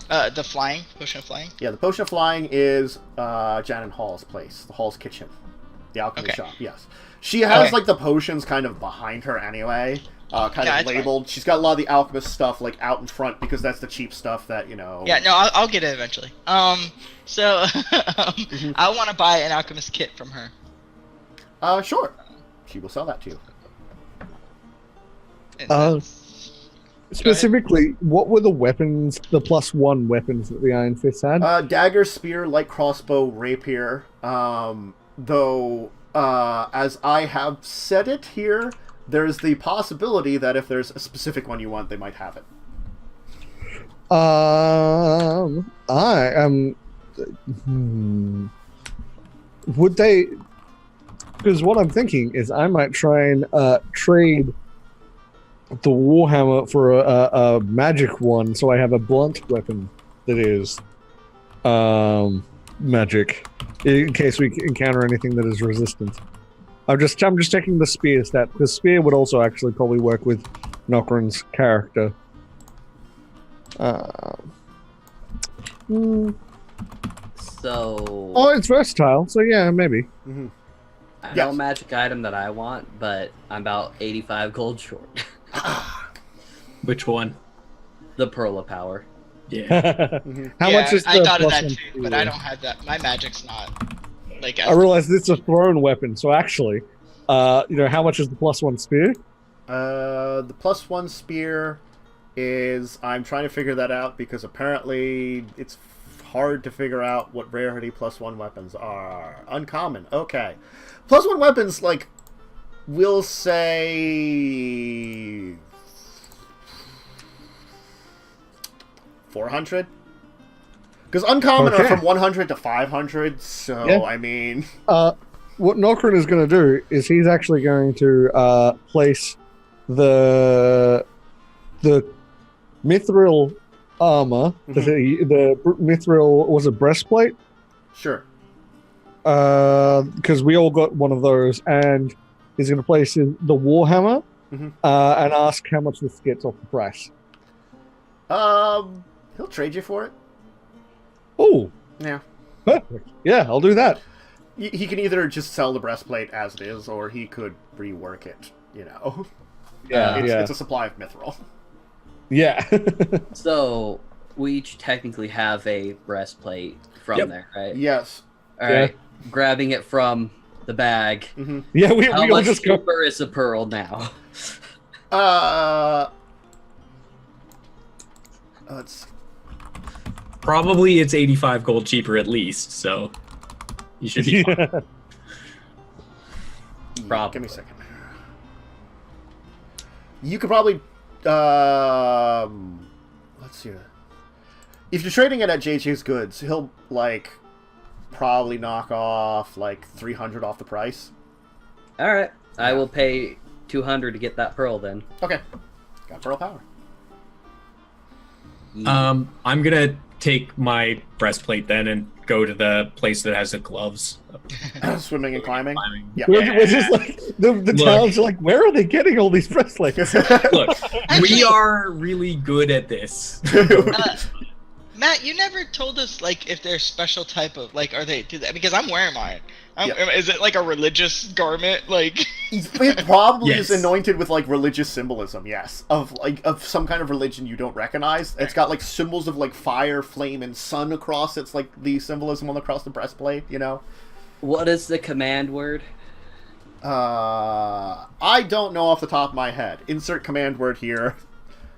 The flying potion of flying. Yeah, the potion of flying is Janin Hall's place, the Hall's kitchen, the alchemy shop. Yes, she has like the potions kind of behind her anyway. Kind of labeled. Fine. She's got a lot of the alchemist stuff like out in front because that's the cheap stuff that you know. Yeah, no, I'll get it eventually. So I want to buy an alchemist kit from her. Sure. She will sell that to you. Specifically, what were the weapons, the +1 weapons that the Iron Fist had? Dagger, spear, light crossbow, rapier. Though, as I have said it here, there's the possibility that if there's a specific one you want, they might have it. Would they? Because what I'm thinking is I might try and trade the Warhammer for a magic one, so I have a blunt weapon that is magic, in case we encounter anything that is resistant. I'm just checking the spear stat, because spear would also actually probably work with Nokren's character. So. Oh, it's versatile, so yeah, maybe. Mm-hmm. I know a magic item that I want, but I'm about 85 gold short. Which one? The Pearl of Power. Yeah. How much is the I thought of plus that one too, but I don't have that. My magic's not like. I realized it's a thrown weapon, so actually, how much is the plus one spear? The plus one spear is... I'm trying to figure that out because apparently it's hard to figure out what rarity plus one weapons are. Uncommon. Okay. Plus one weapons, like, we'll say... 400? Because uncommon are from 100 to 500, so, yeah. I mean... What Nokren is going to do is he's actually going to place the mithril armor, the mithril, was it breastplate? Sure. Because we all got one of those, and he's going to place in the Warhammer and ask how much this gets off the price. He'll trade you for it. Oh. Yeah. Perfect. Yeah, I'll do that. He can either just sell the breastplate as it is, or he could rework it, Yeah, it's a supply of mithril. Yeah. So, we each technically have a breastplate from there, right? Yes. Alright, grabbing it from the bag. Mm-hmm. Yeah, we How all much just cheaper is a pearl now? Let's... Probably it's 85 gold cheaper at least, so you should be fine. Probably. Give me a second. You could probably... let's see. If you're trading it at JJ's Goods, he'll, probably knock off, 300 off the price. Alright, I will pay 200 to get that pearl then. Okay. Got pearl power. I'm gonna take my breastplate then and go to the place that has the gloves. Swimming and climbing? Yeah. We're just the towns are where are they getting all these breastplates? Look, we are really good at this. Matt, you never told us if they're special type of are they do that, because I'm wearing mine. Is it a religious garment? It probably Yes. is anointed with religious symbolism. Yes, of some kind of religion you don't recognize. It's got symbols of fire, flame, and sun across. It's the symbolism across the breastplate. What is the command word? I don't know off the top of my head. Insert command word here.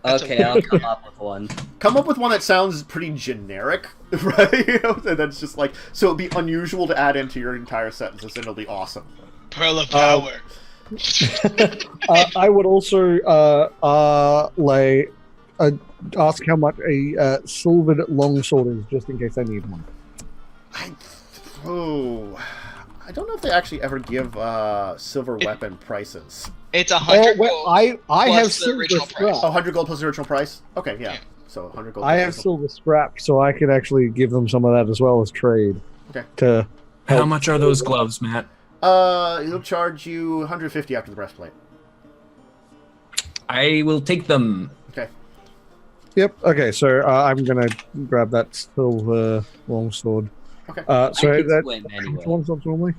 Okay, I'll come up with one. Come up with one that sounds pretty generic, right? And that's just so it'd be unusual to add into your entire sentences, and it'll be awesome. Pearl of power. I would also ask how much a silvered longsword is, just in case I need one. I don't know if they actually ever give silver weapon prices. It's 100 gold. I have plus the silver original scrap. price. Oh, 100 gold plus the original price? Okay, yeah. So 100 gold. I plus have the silver scrap, so I could actually give them some of that as well as trade. Okay. To How much are those gloves, Matt? He'll charge you 150 after the breastplate. I will take them. Okay. Yep. Okay. So I'm gonna grab that silver longsword. Okay. So I could that swim anyway. longsword normally.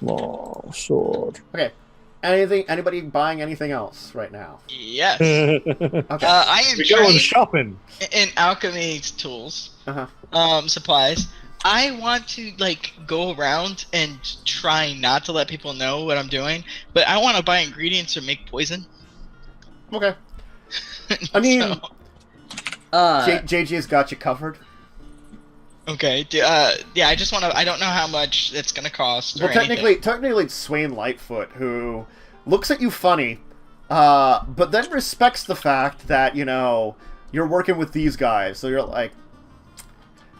Longsword. Okay. Anybody buying anything else right now? Yes. Okay. I am We're going trained shopping. in alchemy tools, Uh-huh. supplies. I want to go around and try not to let people know what I'm doing, but I want to buy ingredients to make poison. Okay. I mean, So, JJ's got you covered. okay. Yeah, I just want to. I don't know how much it's gonna cost. Well, or technically anything. it's Swain Lightfoot who looks at you funny, but then respects the fact that you're working with these guys. So you're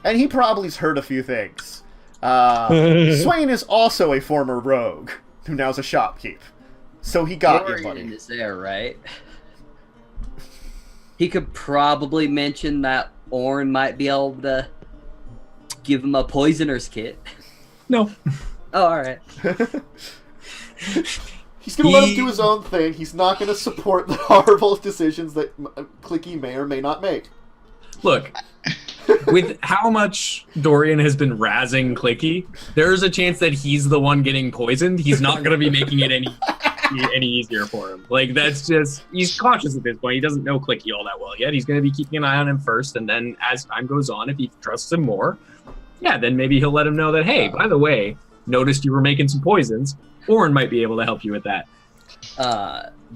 and he probably's heard a few things. Swain is also a former rogue who now's a shopkeep. So he got you, buddy. Dorian is there, right? He could probably mention that Orn might be able to give him a poisoner's kit. No. Oh, all right. He's going to let him do his own thing. He's not going to support the horrible decisions that Klicky may or may not make. Look, with how much Dorian has been razzing Klicky, there's a chance that he's the one getting poisoned. He's not going to be making it any easier for him. Like, that's just, he's cautious at this point. He doesn't know Klicky all that well yet. He's going to be keeping an eye on him first, and then as time goes on, if he trusts him more, yeah, then maybe he'll let him know that, hey, by the way, noticed you were making some poisons. Orn might be able to help you with that.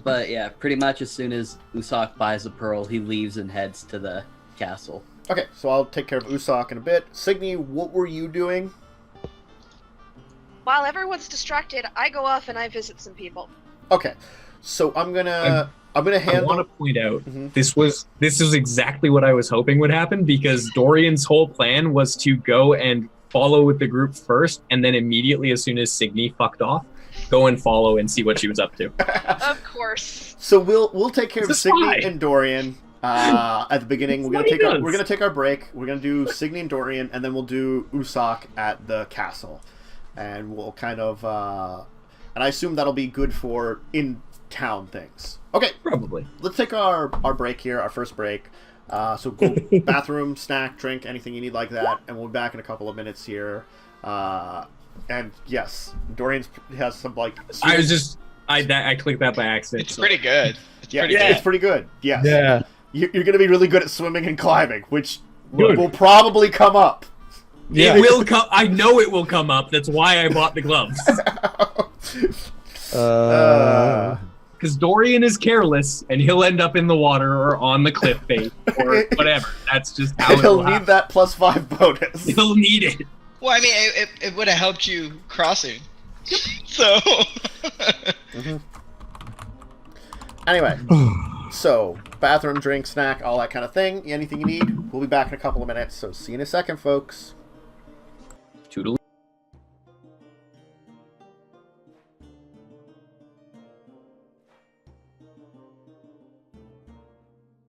But yeah, pretty much as soon as Usoc buys the pearl, he leaves and heads to the castle. Okay, so I'll take care of Usoc in a bit. Signe, what were you doing? While everyone's distracted, I go off and I visit some people. Okay, so I'm gonna I handle. want to point out this was exactly what I was hoping would happen, because Dorian's whole plan was to go and follow with the group first, and then immediately as soon as Signe fucked off, go and follow and see what she was up to. Of course. So we'll take care of It's a Signe spy. and Dorian at the beginning. We're gonna take our break. We're gonna do Signe and Dorian, and then we'll do Usoc at the castle, and we'll kind of and I assume that'll be good for in-town things. Okay, Probably. let's take our break here, our first break. So go bathroom, snack, drink, anything you need like that, and we'll be back in a couple of minutes here. And yes, Dorian has some like. I clicked that by accident. It's pretty good. It's pretty good. Yes. Yeah. You're going to be really good at swimming and climbing, which Good. will probably come up. Yeah. It will come. I know it will come up. That's why I bought the gloves. Because Dorian is careless, and he'll end up in the water or on the cliff face or whatever. That's just how He'll it'll need happen. that +5 bonus. He'll need it. Well, I mean, it would have helped you crossing. So. Anyway, so bathroom, drink, snack, all that kind of thing. Anything you need, we'll be back in a couple of minutes. So see you in a second, folks.